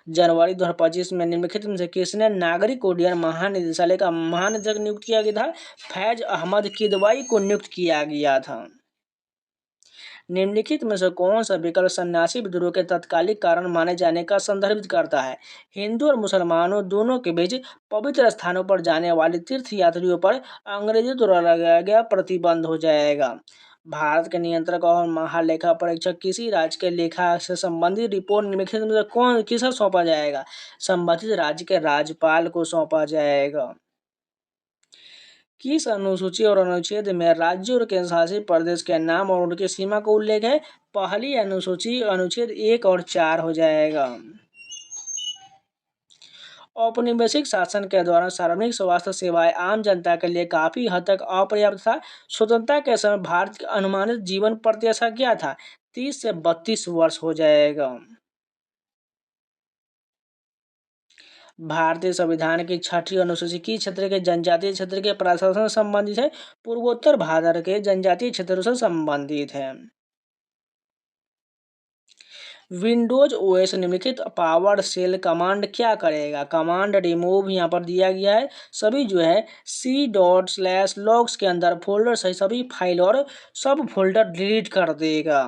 S1: जनवरी 2025 में निम्नलिखित में से किसने नागरिक उड्डयन महानिदेशालय का महानिदेशक नियुक्त किया गया था? फैज अहमद किदवाई को नियुक्त किया गया था। निम्नलिखित में से कौन सा विकल्प सन्यासी विद्रोह के तत्कालिक कारण माने जाने का संदर्भित करता है? हिंदू और मुसलमानों दोनों के बीच पवित्र स्थानों पर जाने वाले तीर्थ यात्रियों पर अंग्रेजों द्वारा लगाया गया प्रतिबंध हो जाएगा। भारत के नियंत्रक और महालेखा परीक्षक किसी राज्य के लेखा से संबंधित रिपोर्ट निम्नलिखित में से कौन किसे सौंपा जाएगा? संबंधित राज्य के राज्यपाल को सौंपा जाएगा। किस अनुसूची और अनुच्छेद में राज्य और केंद्रशासित प्रदेश के नाम और उनकी सीमा का उल्लेख है? पहली अनुसूची अनुच्छेद 1 और 4 हो जाएगा। औपनिवेशिक शासन के दौरान सार्वजनिक स्वास्थ्य सेवाएं आम जनता के लिए काफी हद तक अपर्याप्त था। स्वतंत्रता के समय भारत की अनुमानित जीवन प्रत्याशा क्या था? 30 से 32 वर्ष हो जाएगा। भारतीय संविधान की 6ठी अनुसूची किस क्षेत्र के जनजातीय क्षेत्र के प्रशासन से संबंधित है? पूर्वोत्तर भारत के जनजातीय क्षेत्रों से संबंधित है। विंडोज ओएस निम्नलिखित पावर शेल कमांड क्या करेगा? कमांड रिमूव यहाँ पर दिया गया है। सभी जो है c./logs के अंदर फोल्डर सही सभी फाइल और सब फोल्डर डिलीट कर देगा।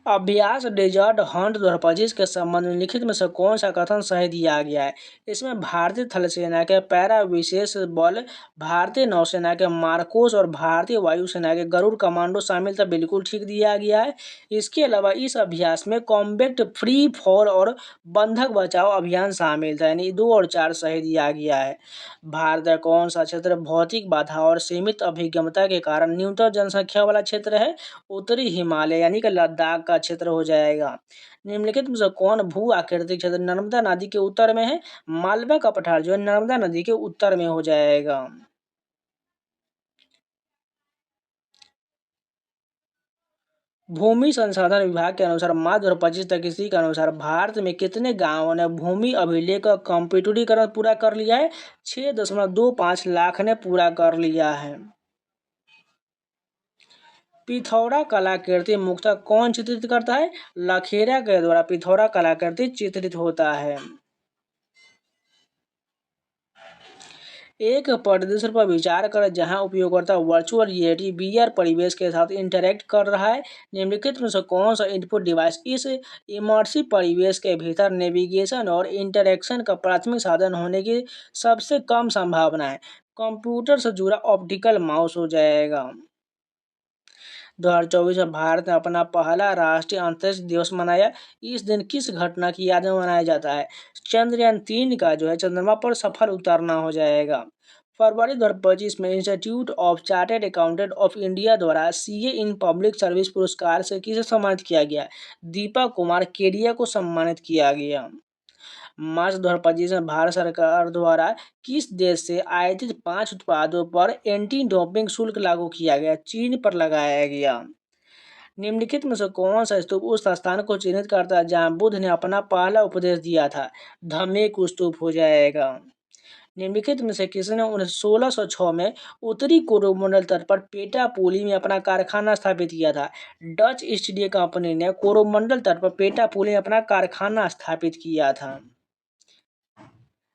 S1: अभ्यास डेजर्ट हंट 2025 के संबंध में लिखित में से कौन सा कथन सही दिया गया है? इसमें भारतीय थल सेना के पैरा विशेष बल, भारतीय नौसेना के मार्कोस और भारतीय वायुसेना के गरुड़ कमांडो शामिल था, बिल्कुल ठीक दिया गया है। इसके अलावा इस अभ्यास में कॉम्बैक्ट फ्री फॉल और बंधक बचाओ अभियान शामिल था, यानी 2 और 4 सही दिया गया है। भारत का कौन सा क्षेत्र भौतिक बाधा और सीमित अभिगमता के कारण न्यूनतम जनसंख्या वाला क्षेत्र है? उत्तरी हिमालय यानी कि लद्दाख का क्षेत्र हो जाएगा। निम्नलिखित में से कौन भू आकृतिक क्षेत्र नर्मदा नदी के उत्तर में है? मालवा का पठार जो है नर्मदा नदी के उत्तर में हो जाएगा। भूमि संसाधन विभाग के अनुसार मार्च 2025 तक इसी के अनुसार भारत में कितने गांवों ने भूमि अभिलेख का कंप्यूटरीकरण पूरा कर लिया है? 6.25 लाख ने पूरा कर लिया है। पिथौरा कलाकृति मुख्यतः कौन चित्रित करता है? लखेरा के द्वारा पिथौरा कलाकृति चित्रित होता है। एक परिदृश्य पर विचार करें जहां उपयोगकर्ता वर्चुअल रियलिटी वीआर परिवेश के साथ इंटरैक्ट कर रहा है। निम्नलिखित में से कौन सा इनपुट डिवाइस इस इमर्सिव परिवेश के भीतर नेविगेशन और इंटरैक्शन का प्राथमिक साधन होने की सबसे कम संभावना है? कंप्यूटर से जुड़ा ऑप्टिकल माउस हो जाएगा। 2024 में भारत ने अपना पहला राष्ट्रीय अंतरिक्ष दिवस मनाया। इस दिन किस घटना की याद में मनाया जाता है? चंद्रयान 3 का जो है चंद्रमा पर सफल उतरना हो जाएगा। फरवरी 2025 में institute of chartered accountant of India द्वारा सीए इन पब्लिक सर्विस पुरस्कार से किसे सम्मानित किया गया? दीपक कुमार केडिया को सम्मानित किया गया। मार्च 2025 में भारत सरकार द्वारा किस देश से आयातित 5 उत्पादों पर एंटी डोपिंग शुल्क लागू किया गया? चीन पर लगाया गया। निम्नलिखित में से कौन सा स्तूप उस स्थान को चिन्हित करता है जहां बुद्ध ने अपना पहला उपदेश दिया था? धम्मेक स्तूप हो जाएगा। निम्नलिखित में से किसने 1606 में उत्तरी कोरोमंडल तट पर पेटापुली में अपना कारखाना स्थापित किया था? डच ईस्ट इंडिया कंपनी ने कोरोमंडल तट पर पेटापुली में अपना कारखाना स्थापित किया था।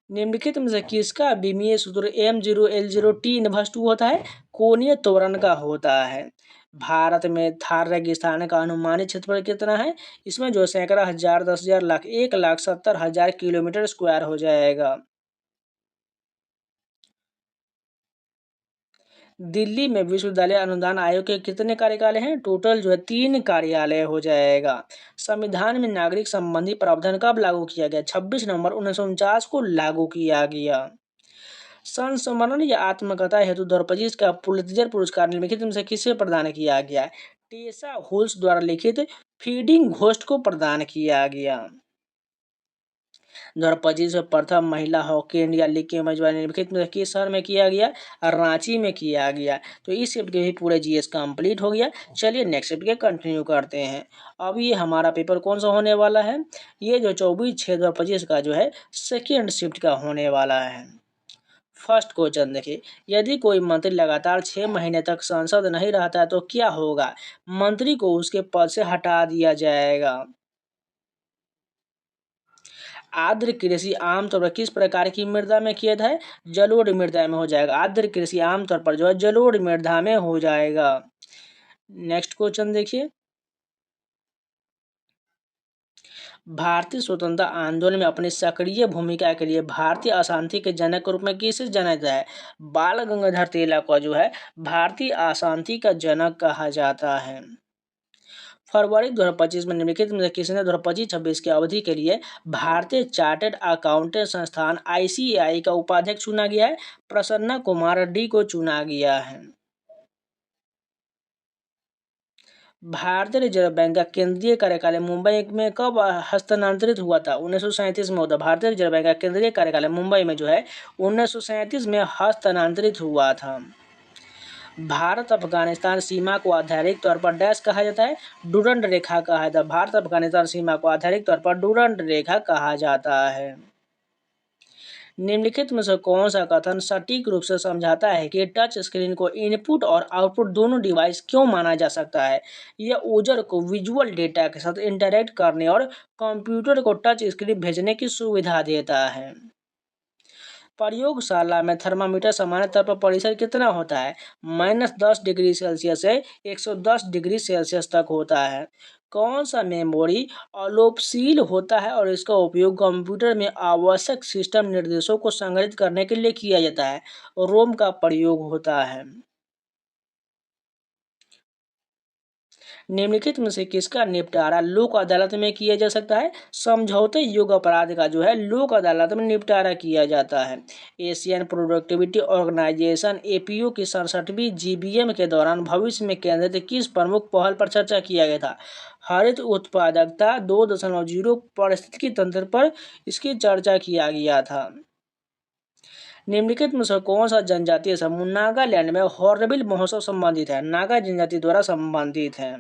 S1: निम्नलिखित में से किसका विमीय सूत्र M0L0T -2 होता है? कोणीय त्वरण का होता है। भारत में थार रेगिस्तान का अनुमानित क्षेत्रफल कितना है? इसमें जो सैकड़ा, हजार, 10,000, लाख, 1,70,000 किलोमीटर स्क्वायर हो जाएगा। दिल्ली में विश्वविद्यालय अनुदान आयोग के कितने कार्यालय हैं? टोटल जो है 3 कार्यालय हो जाएगा। संविधान में नागरिक संबंधी प्रावधान कब लागू किया गया? 26 नवंबर 1949 को लागू किया गया। संस्मरण या आत्मकथा हेतु 2025 का पुलित्जर पुरस्कार निम्नलिखित में से किसे प्रदान किया गया? टेसा होल्स द्वारा लिखित फीडिंग घोस्ट को प्रदान किया गया। 2025 में प्रथम महिला हॉकी इंडिया लीग की मेजबानी निम्नलिखित में किस शहर में किया गया? रांची में किया गया। तो इस शिफ्ट के भी पूरे जीएस कंप्लीट हो गया। चलिए नेक्स्ट शिफ्ट के कंटिन्यू करते हैं। अब ये हमारा पेपर कौन सा होने वाला है? ये जो 24/6/2025 का जो है सेकेंड शिफ्ट का होने वाला है। फर्स्ट क्वेश्चन देखिए, यदि कोई मंत्री लगातार 6 महीने तक सांसद नहीं रहता है तो क्या होगा? मंत्री को उसके पद से हटा दिया जाएगा। आर्द्र कृषि आमतौर पर किस प्रकार की मृदा में किया जाता है? जलोढ़ मृदा में हो जाएगा। आर्द्र कृषि आमतौर पर जो है जलोढ़ मृदा में हो जाएगा। नेक्स्ट क्वेश्चन देखिए, भारतीय स्वतंत्रता आंदोलन में अपनी सक्रिय भूमिका के लिए भारतीय अशांति के जनक के रूप में किसे जाना जाता है? बाल गंगाधर तिलक को जो है भारतीय अशांति का जनक कहा जाता है। फरवरी 2025 में निम्नलिखित में से किसने 2025-26 की अवधि के लिए भारतीय चार्टर्ड अकाउंटेंट संस्थान आईसीएआई का उपाध्यक्ष चुना गया है? प्रसन्ना कुमार रेड्डी को चुना गया है। भारतीय रिजर्व बैंक का केंद्रीय कार्यालय मुंबई में कब हस्तांतरित हुआ था? 1937 में होता। भारतीय रिजर्व बैंक का केंद्रीय कार्यालय मुंबई में जो है 1937 में हस्तांतरित हुआ था। भारत अफगानिस्तान सीमा को आधारिक तौर पर डैश कहा जाता है? डूरंड रेखा कहा जाता है। भारत अफगानिस्तान सीमा को आधारिक तौर पर डूरंड रेखा कहा जाता है। निम्नलिखित में से कौन सा कथन सटीक रूप से समझाता है कि टच स्क्रीन को इनपुट और आउटपुट दोनों डिवाइस क्यों माना जा सकता है? यह यूजर को विजुअल डेटा के साथ इंटरैक्ट करने और कंप्यूटर को टच स्क्रीन भेजने की सुविधा देता है। प्रयोगशाला में थर्मामीटर सामान्य तौर पर परिसर कितना होता है? -10 डिग्री सेल्सियस से 110 डिग्री सेल्सियस तक होता है। कौन सा मेमोरी अलोपशील होता है और इसका उपयोग कंप्यूटर में आवश्यक सिस्टम निर्देशों को संग्रहित करने के लिए किया जाता है? रोम का प्रयोग होता है। निम्नलिखित में से किसका निपटारा लोक अदालत में किया जा सकता है? समझौते योग्य अपराध का जो है लोक अदालत में निपटारा किया जाता है। एशियन प्रोडक्टिविटी ऑर्गेनाइजेशन एपीओ की 67वीं जीबीएम के दौरान भविष्य में केंद्रित किस प्रमुख पहल पर चर्चा किया गया था? हरित उत्पादकता 2.0 पारिस्थितिकी तंत्र पर इसकी चर्चा किया गया था। निम्नलिखित में से कौन सा जनजातीय समूह नागालैंड में हॉर्नबिल महोत्सव संबंधित है? नागा जनजाति द्वारा संबंधित है।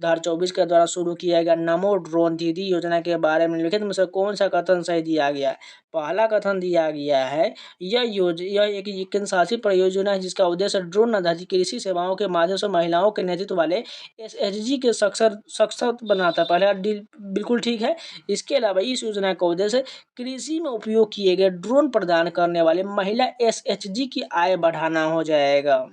S1: 2024 के द्वारा शुरू किया गया नमो ड्रोन दीदी योजना के बारे में निम्नलिखित में से कौन सा कथन सही दिया गया है? पहला कथन दिया गया है यह एक केंद्र शासित परियोजना है जिसका उद्देश्य ड्रोन आधारित कृषि सेवाओं के माध्यम से महिलाओं के नेतृत्व वाले एसएचजी के सशक्त बनाता है। पहला डील बिल्कुल ठीक है। इसके अलावा इस योजना का उद्देश्य कृषि में उपयोग किए गए ड्रोन प्रदान करने वाले महिला एसएचजी की आय बढ़ाना हो जाएगा।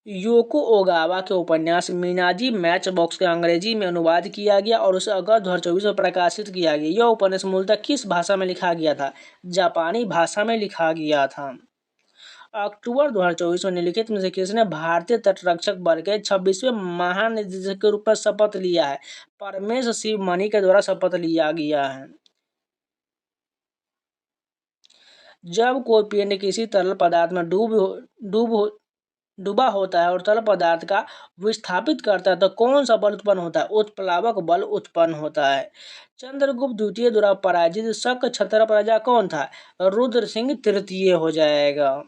S1: योको ओगावा के उपन्यास मीनाजी मैच बॉक्स का अंग्रेजी में अनुवाद किया गया और उसे अगस्त 2024 में प्रकाशित किया गया। यह उपन्यास मूलतः किस भाषा में लिखा गया था? जापानी भाषा में लिखा गया था। अक्टूबर 2024 में निम्नलिखित में से किसने भारतीय तटरक्षक बल के 26वें महानिदेशक के रूप में शपथ लिया है? परमेश शिव मणि के द्वारा शपथ लिया गया है। जब कोई पिंड किसी तरल पदार्थ में डूबा होता है और तरल पदार्थ का विस्थापित करता है तो कौन सा बल उत्पन्न होता है? उत्प्लावक बल उत्पन्न होता है। चंद्रगुप्त द्वितीय द्वारा पराजित शक छत्र प्रजा कौन था? रुद्र सिंह तृतीय हो जाएगा।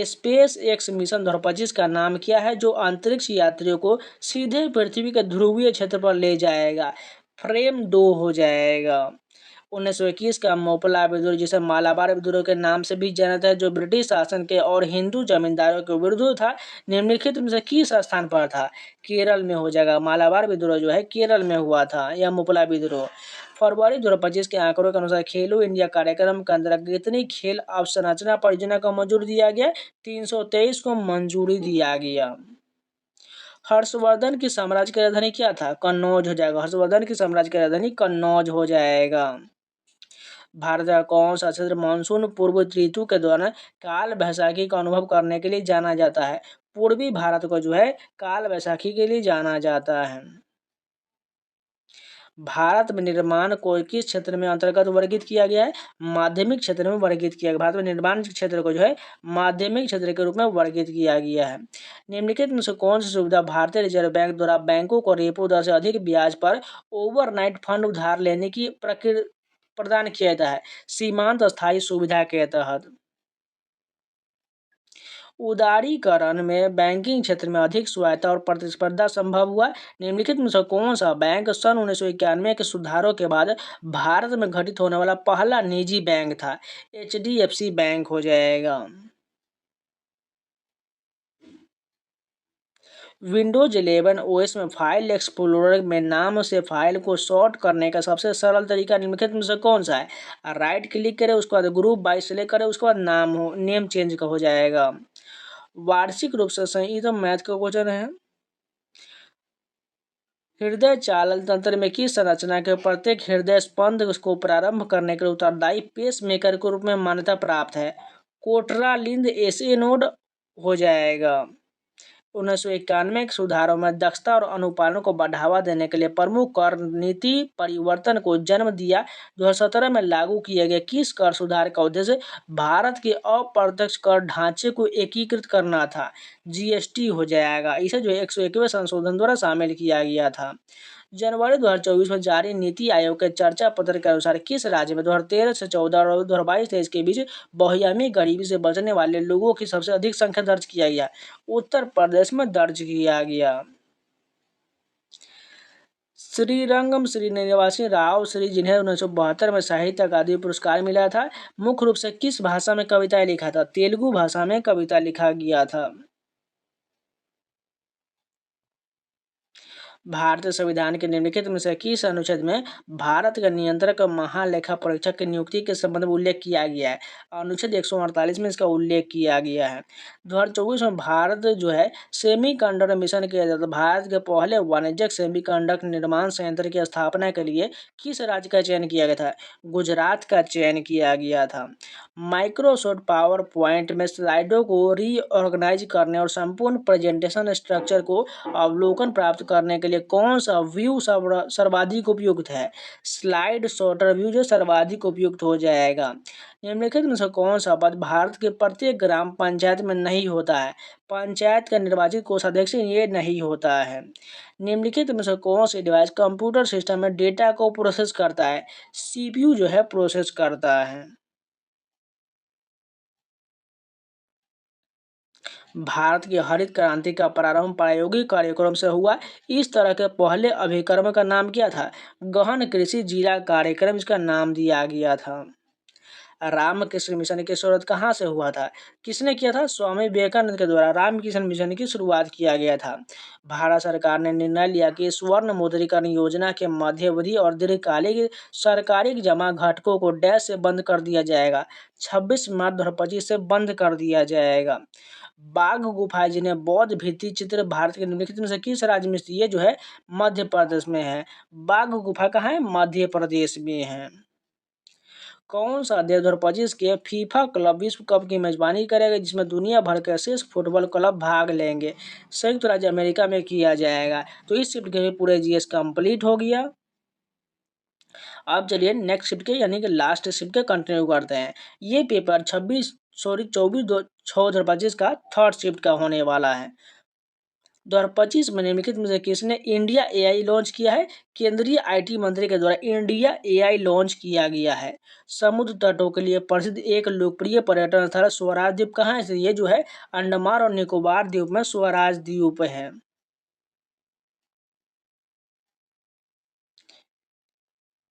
S1: स्पेस एक्स मिशन 2025 का नाम क्या है जो अंतरिक्ष यात्रियों को सीधे पृथ्वी के ध्रुवीय क्षेत्र पर ले जाएगा? फ्रेम 2 हो जाएगा। 1921 का मोपला विद्रोह जिसे मालाबार विद्रोह के नाम से भी जाना जाता है जो ब्रिटिश शासन के और हिंदू जमींदारों के विरुद्ध था, निम्नलिखित में से किस स्थान पर था? केरल में हो जाएगा। मालाबार विद्रोह जो है केरल में हुआ था या मोपला विद्रोह। फरवरी 2025 के आंकड़ों के अनुसार खेलो इंडिया कार्यक्रम के अंतर्गत कितनी खेल अवसंरचना परियोजना को मंजूरी दिया गया? 323 को मंजूरी दिया गया। हर्षवर्धन की साम्राज्य की राजधानी क्या था? कन्नौज हो जाएगा। हर्षवर्धन की साम्राज्य की राजधानी कन्नौज हो जाएगा। भारत का कौन सा क्षेत्र मानसून पूर्व ऋतु के दौरान काल वैसाखी का अनुभव करने के लिए जाना जाता है? पूर्वी भारत को जो है काल वैसाखी के लिए जाना जाता है। भारत में निर्माण को किस क्षेत्र में अंतर्गत वर्गीकृत किया गया है? माध्यमिक क्षेत्र में वर्गीकृत किया गया। भारत में निर्माण क्षेत्र को जो है माध्यमिक क्षेत्र के रूप में वर्गीकृत किया गया है। निम्नलिखित में से कौन सी सुविधा भारतीय रिजर्व बैंक द्वारा बैंकों को रेपो दर से अधिक ब्याज पर ओवरनाइट फंड उधार लेने की प्रक्रिया प्रदान किया जाता है? सीमांत स्थायी सुविधा के तहत। उदारीकरण में बैंकिंग क्षेत्र में अधिक स्वायत्तता और प्रतिस्पर्धा संभव हुआ। निम्नलिखित में से कौन सा बैंक सन 1991 के सुधारों के बाद भारत में गठित होने वाला पहला निजी बैंक था? HDFC बैंक हो जाएगा। विंडोज 11 OS में फाइल एक्सप्लोरर में नाम से फाइल को सॉर्ट करने का सबसे सरल तरीका निम्नलिखित में से कौन सा है? राइट क्लिक करें, उसके बाद ग्रुप बाय सेलेक्ट करें, उसके बाद नेम चेंज का हो जाएगा। वार्षिक रूप से संयुक्त मैथ का क्वेश्चन है। हृदय चालन तंत्र में किस संरचना के प्रत्येक हृदय स्पंद को प्रारंभ करने के लिए उत्तरदायी पेसमेकर के रूप में मान्यता प्राप्त है? कोटरालिंद एसे नोड हो जाएगा। 1991 के सुधारों में दक्षता और अनुपालन को बढ़ावा देने के लिए प्रमुख कर नीति परिवर्तन को जन्म दिया। 2017 में लागू किए गए किस कर सुधार का उद्देश्य भारत के अप्रत्यक्ष कर ढांचे को एकीकृत करना था? GST हो जाएगा। इसे जो 101वें संशोधन द्वारा शामिल किया गया था। जनवरी 2024 में जारी नीति आयोग के चर्चा पत्र के अनुसार किस राज्य में 2013 से 14 और 2022-23 के बीच बहुआयामी गरीबी से बचने वाले लोगों की सबसे अधिक संख्या दर्ज किया गया? उत्तर प्रदेश में दर्ज किया गया। श्रीरंगम श्रीनिवास राव श्री जिन्हें 1972 में साहित्य अकादमी पुरस्कार मिला था, मुख्य रूप से किस भाषा में कविताएं लिखा था? तेलुगु भाषा में कविता लिखा गया था। भारतीय संविधान के निम्नलिखित में से किस अनुच्छेद में भारत के नियंत्रक महालेखा परीक्षक की नियुक्ति के संबंध में उल्लेख किया गया है? अनुच्छेद 148 में इसका उल्लेख किया गया है। 2024 में भारत जो है सेमीकंडक्टर मिशन किया जाता है। भारत के पहले वाणिज्यिक सेमीकंडक्टर निर्माण संयंत्र की स्थापना के लिए किस राज्य का चयन किया गया था? गुजरात का चयन किया गया था। माइक्रोसॉफ्ट पावर पॉइंट में स्लाइडों को रीऑर्गेनाइज करने और संपूर्ण प्रेजेंटेशन स्ट्रक्चर को अवलोकन प्राप्त करने के लिए कौन सा व्यू सर्वाधिक उपयुक्त है? स्लाइड सॉर्टर व्यू जो सर्वाधिक उपयुक्त हो जाएगा। निम्नलिखित में से कौन सा पद भारत के प्रत्येक ग्राम पंचायत में नहीं होता है? पंचायत का निर्वाचित कोषाध्यक्ष ये नहीं होता है। निम्नलिखित में से कौन सी डिवाइस कंप्यूटर सिस्टम में डेटा को प्रोसेस करता है? CPU जो है प्रोसेस करता है। भारत की हरित क्रांति का प्रारंभ प्रायोगिक कार्यक्रम से हुआ। इस तरह के पहले अभिक्रम का नाम क्या था? गहन कृषि जिला कार्यक्रम इसका नाम दिया गया था। रामकृष्ण मिशन की शुरुआत कहाँ से हुआ था? किसने किया था? स्वामी विवेकानंद के द्वारा रामकृष्ण मिशन की शुरुआत किया गया था। भारत सरकार ने निर्णय लिया कि स्वर्ण मुद्रीकरण योजना के मध्यावधि और दीर्घकालिक सरकारी जमा घटकों को डैश से बंद कर दिया जाएगा। 26 मार्च 2025 से बंद कर दिया जाएगा। बाघ गुफा जिन्हें बौद्ध भित्ति चित्र भारत के निम्नलिखित में से किस राज्य में स्थित? ये जो है मध्य प्रदेश में है। बाघ गुफा कहाँ है? मध्य प्रदेश में है। कौन सा देश 2025 के फीफा क्लब विश्व कप की मेजबानी करेगा, जिसमें दुनिया भर के शीर्ष फुटबॉल क्लब भाग लेंगे? संयुक्त राज्य अमेरिका में किया जाएगा। तो इस शिफ्ट के पूरे जीएस कंप्लीट हो गया। अब चलिए नेक्स्ट शिफ्ट के यानी कि लास्ट शिफ्ट के कंटिन्यू करते हैं। ये पेपर 24/6/2025 का थर्ड शिफ्ट का होने वाला है। 2025 में निम्नलिखित में से किसने इंडिया एआई लॉन्च किया है? केंद्रीय आईटी मंत्री के द्वारा इंडिया एआई लॉन्च किया गया है। समुद्र तटों के लिए प्रसिद्ध एक लोकप्रिय पर्यटन स्थल स्वराज द्वीप कहाँ है? ये जो है अंडमान और निकोबार द्वीप में स्वराज द्वीप है।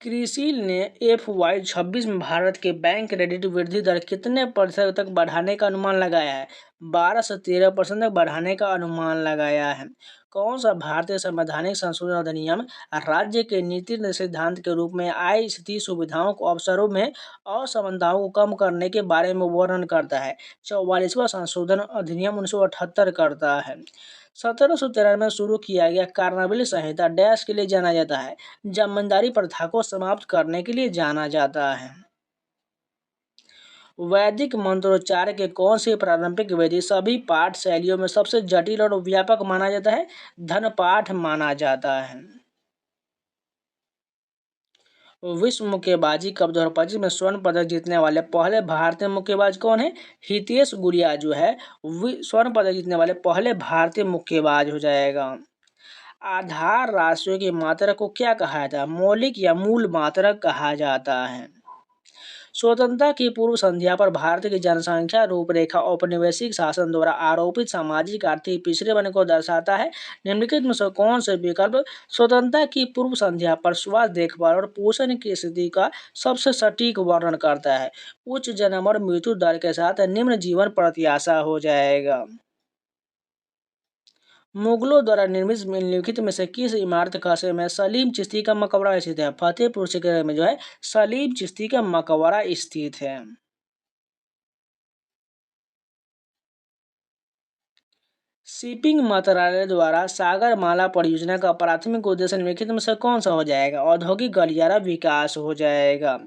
S1: क्रिसिल ने FY26 में भारत के बैंक क्रेडिट वृद्धि दर कितने प्रतिशत तक बढ़ाने का अनुमान लगाया है? 12 से 13% तक बढ़ाने का अनुमान लगाया है। कौन सा भारतीय संवैधानिक संशोधन अधिनियम राज्य के नीति सिद्धांत के रूप में आय स्थिति सुविधाओं को अवसरों में असमानताओं को कम करने के बारे में वर्णन करता है? 44वां संशोधन अधिनियम 1978 करता है। 1793 में शुरू किया गया कार्नावाली संहिता डैश के लिए जाना जाता है? जमींदारी प्रथा को समाप्त करने के लिए जाना जाता है। वैदिक मंत्रोच्चार के कौन सी प्रारंभिक विधि सभी पाठ शैलियों में सबसे जटिल और व्यापक माना जाता है? धन पाठ माना जाता है। विश्व मुक्केबाजी कप 2025 में स्वर्ण पदक जीतने वाले पहले भारतीय मुक्केबाज कौन है? हितेश गुड़िया जो है स्वर्ण पदक जीतने वाले पहले भारतीय मुक्केबाज हो जाएगा। आधार राशियों की मात्रा को क्या कहा जाता है? मौलिक या मूल मात्रक कहा जाता है। स्वतंत्रता की पूर्व संध्या पर भारत की जनसंख्या रूपरेखा औपनिवेशिक शासन द्वारा आरोपित सामाजिक आर्थिक पिछड़ेपन को दर्शाता है। निम्नलिखित में से कौन से विकल्प स्वतंत्रता की पूर्व संध्या पर स्वास्थ्य देखभाल और पोषण की स्थिति का सबसे सटीक वर्णन करता है? उच्च जन्म और मृत्यु दर के साथ निम्न जीवन प्रत्याशा हो जाएगा। मुगलों द्वारा निर्मित निम्नलिखित में से किस इमारत कस्बे में सलीम चिश्ती का मकबरा स्थित है? फतेहपुर सीकरी में जो है सलीम चिश्ती का मकबरा स्थित है। शिपिंग मंत्रालय द्वारा सागरमाला परियोजना का प्राथमिक उद्देश्य निम्नलिखित में से कौन सा हो जाएगा? औद्योगिक गलियारा विकास हो जाएगा।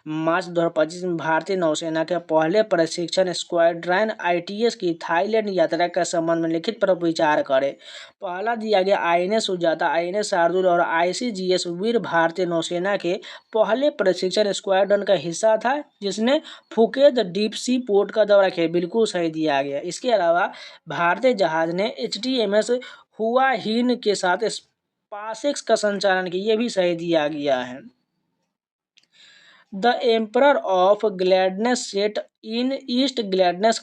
S1: मार्च 2025 में भारतीय नौसेना के पहले प्रशिक्षण स्क्वाड्रन ITS की थाईलैंड यात्रा के संबंध में लिखित पर विचार करें। पहला दिया गया INS सुजाता, INS शार्दुल और ICGS वीर भारतीय नौसेना के पहले प्रशिक्षण स्क्वाड्रन का हिस्सा था, जिसने फुकेत डीप सी पोर्ट का दौरा किया। बिल्कुल सही दिया गया। इसके अलावा भारतीय जहाज ने HTMS हुआ हिन के साथ स्पासेक्स का संचालन किया। ये भी सही दिया गया है। The emperor of gladness set in east gladness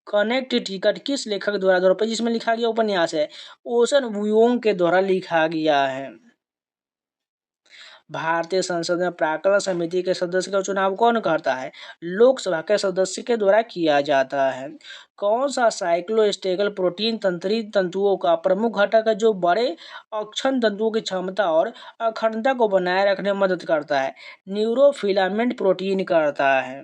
S1: Connecticut किस लेखक द्वारा 2025 में लिखा गया उपन्यास है? ओशन वुओंग के द्वारा लिखा गया है। भारतीय संसद में प्राक्कलन समिति के सदस्य का चुनाव कौन करता है? लोकसभा के सदस्य के द्वारा किया जाता है। कौन सा साइक्लोस्टेगल प्रोटीन तंत्री तंतुओं का प्रमुख घटक है, जो बड़े अक्षण तंतुओं की क्षमता और अखंडता को बनाए रखने में मदद करता है? न्यूरोफिलामेंट प्रोटीन करता है।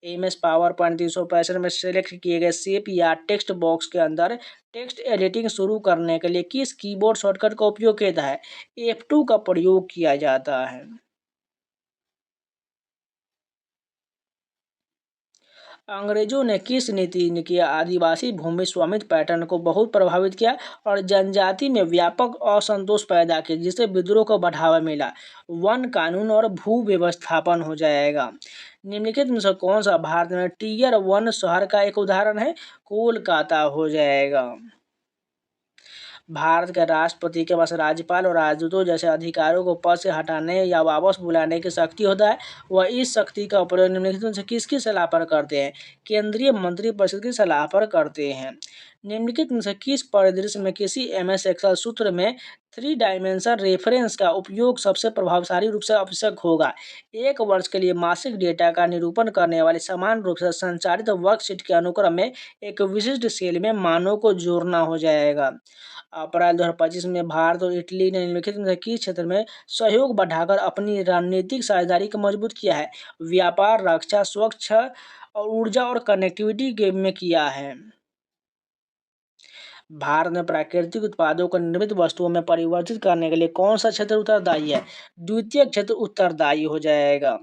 S1: MS पावर पॉइंट 365 में सेलेक्ट किए गए शेप या टेक्स्ट बॉक्स के अंदर टेक्स्ट एडिटिंग शुरू करने के लिए किस कीबोर्ड शॉर्टकट का उपयोग किया जाता है? F2 का प्रयोग किया जाता है। अंग्रेजों ने किस नीति ने किया आदिवासी भूमि स्वामित्व पैटर्न को बहुत प्रभावित किया और जनजाति में व्यापक असंतोष पैदा किया, जिससे विद्रोह को बढ़ावा मिला? वन कानून और भू व्यवस्थापन हो जाएगा। निम्नलिखित में से कौन सा भारत में Tier 1 शहर का एक उदाहरण है? कोलकाता हो जाएगा। भारत के राष्ट्रपति के पास राज्यपाल और राजदूतों जैसे अधिकारियों को पद से हटाने या वापस बुलाने की शक्ति होता है। वह इस शक्ति का उपयोग निम्नलिखित में से किसकी सलाह पर करते हैं? केंद्रीय मंत्रिपरिषद की सलाह पर करते हैं। निम्नलिखित में से किस परिदृश्य में किसी MS एक्सेल सूत्र में 3 डायमेंशन रेफरेंस का उपयोग सबसे प्रभावशाली रूप से आवश्यक होगा? 1 वर्ष के लिए मासिक डेटा का निरूपण करने वाले समान रूप से संचालित वर्कशीट के अनुक्रम में एक विशिष्ट सेल में मानों को जोड़ना हो जाएगा। अप्रैल 2025 में भारत और इटली ने निम्नलिखित में से किस क्षेत्र में सहयोग बढ़ाकर अपनी रणनीतिक साझेदारी को मजबूत किया है? व्यापार, रक्षा, स्वच्छ और ऊर्जा और कनेक्टिविटी के में किया है। भारत में प्राकृतिक उत्पादों को निर्मित वस्तुओं में परिवर्तित करने के लिए कौन सा क्षेत्र उत्तरदायी है? द्वितीय क्षेत्र उत्तरदायी हो जाएगा।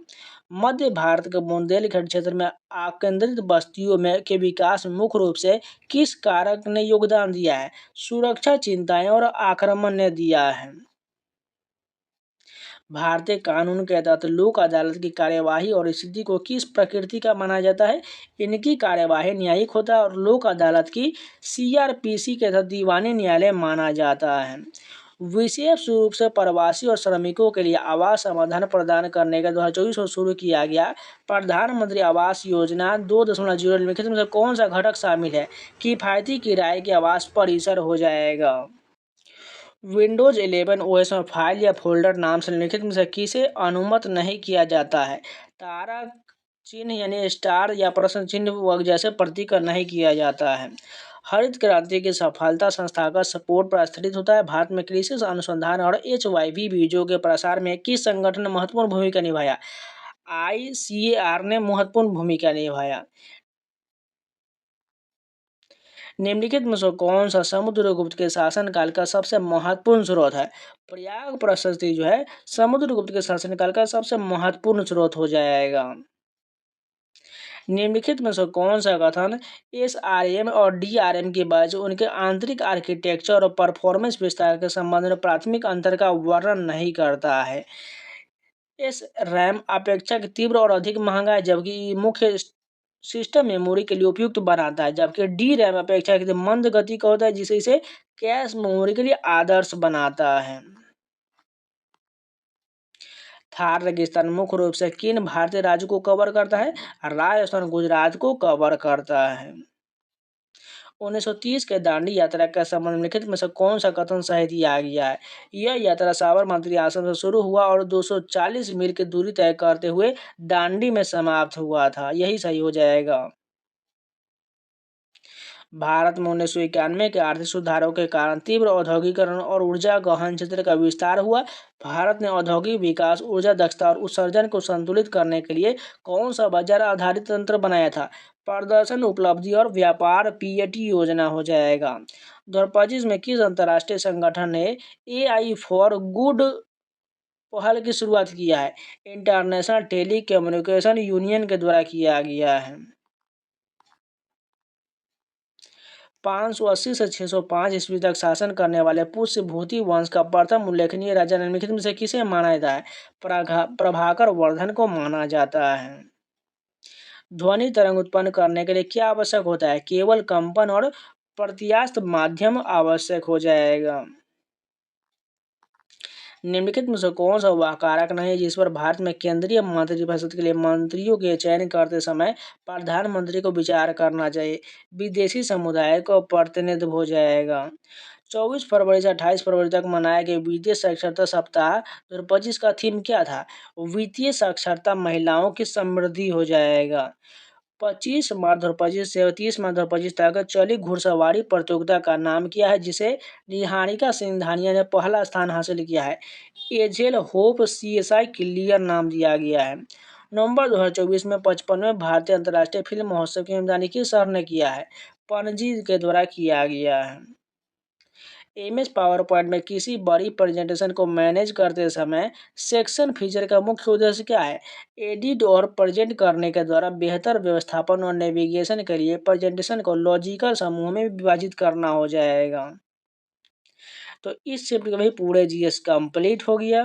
S1: मध्य भारत के बुंदेलखंड क्षेत्र में आकेंद्रित बस्तियों में के विकास में मुख्य रूप से किस कारक ने योगदान दिया है? सुरक्षा चिंताएं और आक्रमण ने दिया है। भारतीय कानून के तहत लोक अदालत की कार्यवाही और स्थिति को किस प्रकृति का माना जाता है? इनकी कार्यवाही न्यायिक होता है और लोक अदालत की CRPC के तहत दीवानी न्यायालय माना जाता है। विशेष रूप से प्रवासी और श्रमिकों के लिए आवास समाधान प्रदान करने का 2024 में शुरू किया गया प्रधानमंत्री आवास योजना 2.0 निम्नलिखित में से कौन सा घटक शामिल है? किफायती किराए के आवास परिसर हो जाएगा। विंडोज 11 OS में फाइल या फोल्डर नाम से निम्नलिखित में से किसे अनुमत नहीं किया जाता है? तारा चिन्ह यानी स्टार या प्रश्न चिन्ह वग जैसे प्रतीक का नहीं किया जाता है। हरित क्रांति की सफलता संस्थागत सपोर्ट पर स्थित होता है। भारत में कृषि अनुसंधान और HYV बीजों के प्रसार में किस संगठन ने महत्वपूर्ण भूमिका निभाया? ICAR ने महत्वपूर्ण भूमिका निभाया। निम्नलिखित में से कौन सा समुद्रगुप्त के शासनकाल का सबसे महत्वपूर्ण स्रोत है? प्रयाग प्रशस्ति जो है समुद्रगुप्त के शासनकाल का सबसे महत्वपूर्ण स्रोत हो जाएगा। निम्नलिखित में से कौन सा कथन SRM और DRM के बाद उनके आंतरिक आर्किटेक्चर और परफॉर्मेंस विस्तार के संबंध में प्राथमिक अंतर का वर्णन नहीं करता है? SRAM अपेक्षाकृत तीव्र और अधिक महंगा है जबकि मुख्य सिस्टम मेमोरी के लिए उपयुक्त बनाता है, जबकि DRAM अपेक्षाकृत मंद गति का होता है जिसे इसे कैश मेमोरी के लिए आदर्श बनाता है। थार रेगिस्तान मुख्य रूप से किन भारतीय राज्यों को कवर करता है? राजस्थान, गुजरात को कवर करता है। 1930 के दांडी यात्रा का संबंध निम्नलिखित में से कौन सा कथन सही दिया गया है? यह यात्रा साबरमती आश्रम से शुरू हुआ और 240 मील की दूरी तय करते हुए दांडी में समाप्त हुआ था। यही सही हो जाएगा। भारत में 1991 के आर्थिक सुधारों के कारण तीव्र औद्योगिकरण और ऊर्जा गहन क्षेत्र का विस्तार हुआ। भारत ने औद्योगिक विकास, ऊर्जा दक्षता और उत्सर्जन को संतुलित करने के लिए कौन सा बाजार आधारित तंत्र बनाया था? प्रदर्शन, उपलब्धि और व्यापार PAT योजना हो जाएगा। 2025 में किस अंतर्राष्ट्रीय संगठन ने AI फॉर गुड पहल की शुरुआत किया है? इंटरनेशनल टेली कम्युनिकेशन यूनियन के द्वारा किया गया है। 580 से 605 ईस्वी तक शासन करने वाले पुष्यभूति वंश का प्रथम उल्लेखनीय राजा निम्नलिखित में से किसे माना जाता है? प्रभाकर वर्धन को माना जाता है। ध्वनि तरंग उत्पन्न करने के लिए क्या आवश्यक होता है? केवल कंपन और प्रत्यास्थ माध्यम आवश्यक हो जाएगा। निम्नलिखित में से कौन सा वह कारक नहीं है जिस पर भारत में केंद्रीय मंत्रिपरिषद के लिए मंत्रियों के चयन करते समय प्रधानमंत्री को विचार करना चाहिए? विदेशी समुदाय को प्रतिनिधित्व हो जाएगा। 24 फरवरी से 28 फरवरी तक मनाए गए वित्तीय साक्षरता सप्ताह 2025 का थीम क्या था? वित्तीय साक्षरता महिलाओं की समृद्धि हो जाएगा। 25 मार्च 2025 से 30 मार्च 2025 तक चली घुड़सवारी प्रतियोगिता का नाम क्या है जिसे निहारिका सिंघानिया ने पहला स्थान हासिल किया है? एजेल होप CSI क्लियर नाम दिया गया है। नवंबर 2024 में 55वें भारतीय अंतर्राष्ट्रीय फिल्म महोत्सव की मेजबानी किस शहर ने किया है? पणजी के द्वारा किया गया है। MS पावर पॉइंट में किसी बड़ी प्रेजेंटेशन को मैनेज करते समय सेक्शन फीचर का मुख्य उद्देश्य क्या है? एडिट और प्रेजेंट करने के द्वारा बेहतर व्यवस्थापन और नेविगेशन के लिए प्रेजेंटेशन को लॉजिकल समूह में विभाजित करना हो जाएगा। तो इस चैप्टर का भी पूरे GS कंप्लीट हो गया।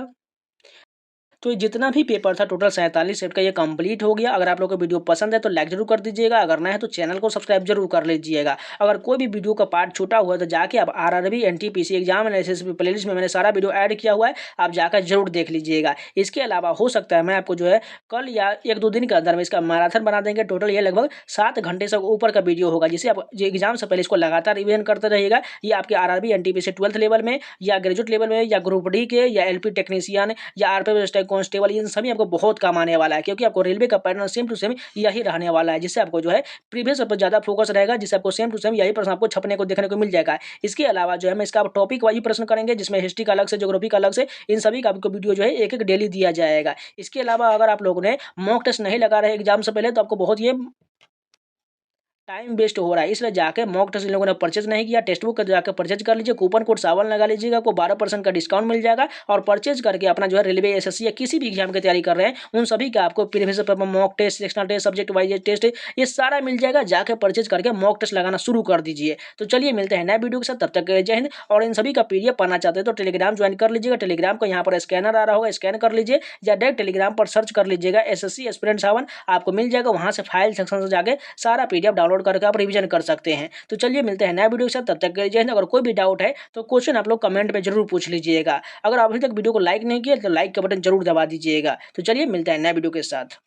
S1: तो जितना भी पेपर था टोटल 47 सेट का ये कंप्लीट हो गया। अगर आप लोग को वीडियो पसंद है तो लाइक जरूर कर दीजिएगा, अगर नया है तो चैनल को सब्सक्राइब जरूर कर लीजिएगा। अगर कोई भी वीडियो का पार्ट छूटा हुआ है तो जाके आप RRB NTPC exam analysis playlist में मैंने सारा वीडियो ऐड किया हुआ है, आप जाकर जरूर देख लीजिएगा। इसके अलावा हो सकता है मैं आपको जो है कल या 1-2 दिन के अंदर में इसका मैराथन बना देंगे। टोटल ये लगभग 7 घंटे से ऊपर का वीडियो होगा, जिसे आप एग्जाम से पहले इसको लगातार रिवीजन करते रहिएगा। ये आपके आरआरबी एनटीपीसी 12th लेवल में या ग्रेजुएट लेवल में या ग्रुप डी के या एलपी टेक्नीशियन या आरपीएफ कांस्टेबल, इन सभी आपको बहुत काम आने वाला है, क्योंकि आपको रेलवे का पैटर्न सेम टू सेम यही रहने वाला है, जिससे आपको जो है प्रीवियस पर ज्यादा फोकस रहेगा, जिससे आपको सेम टू सेम यही प्रश्न आपको छपने को देखने को मिल जाएगा। इसके अलावा जो है मैं इसका टॉपिक वाइज प्रश्न करेंगे, जिसमें हिस्ट्री का अलग से, ज्योग्राफी का अलग से, इन सभी का आपको वीडियो जो है एक एक डेली दिया जाएगा। इसके अलावा अगर आप लोगों ने मॉक टेस्ट नहीं लगा रहे एग्जाम से पहले तो आपको बहुत ये टाइम वेस्ट हो रहा है, इसलिए जाके मॉक टेस्ट इन लोगों ने परचेज नहीं किया, टेक्स्ट बुक जाकर परचेज कर लीजिए, कूपन कोड सावन लगा लीजिएगा, आपको 12% का डिस्काउंट मिल जाएगा। और परचेज करके अपना जो है रेलवे एसएससी या किसी भी एग्जाम की तैयारी कर रहे हैं उन सभी का आपको previous paper, mock test, sectional test, subject wise test, ये सारा मिल जाएगा। जाके परचेज करके मॉक टेस्ट लगाना शुरू कर दीजिए। तो चलिए मिलते हैं नए वीडियो के साथ, तब तक जय हिंद। और इन सभी का पीडीएफ पाना चाहते हैं तो टेलीग्राम ज्वाइन कर लीजिएगा। टेलीग्राम का यहाँ पर स्कैनर आ रहा होगा, स्कैन कर लीजिए, या डायरेक्ट टेलीग्राम पर सर्च कर लीजिएगा एसएससी एस्पिरेंट सावन, आपको मिल जाएगा। वहां से फाइल सेक्शन से जाके सारा पीडीएफ डाउनलोड करके आप रिवीजन कर सकते हैं। तो चलिए मिलते हैं नया वीडियो के साथ, तब तक के लिए जय हिंद। अगर कोई भी डाउट है तो क्वेश्चन आप लोग कमेंट में जरूर पूछ लीजिएगा। अगर अभी तक वीडियो को लाइक नहीं किया तो लाइक का बटन जरूर दबा दीजिएगा। तो चलिए मिलते हैं नया वीडियो के साथ।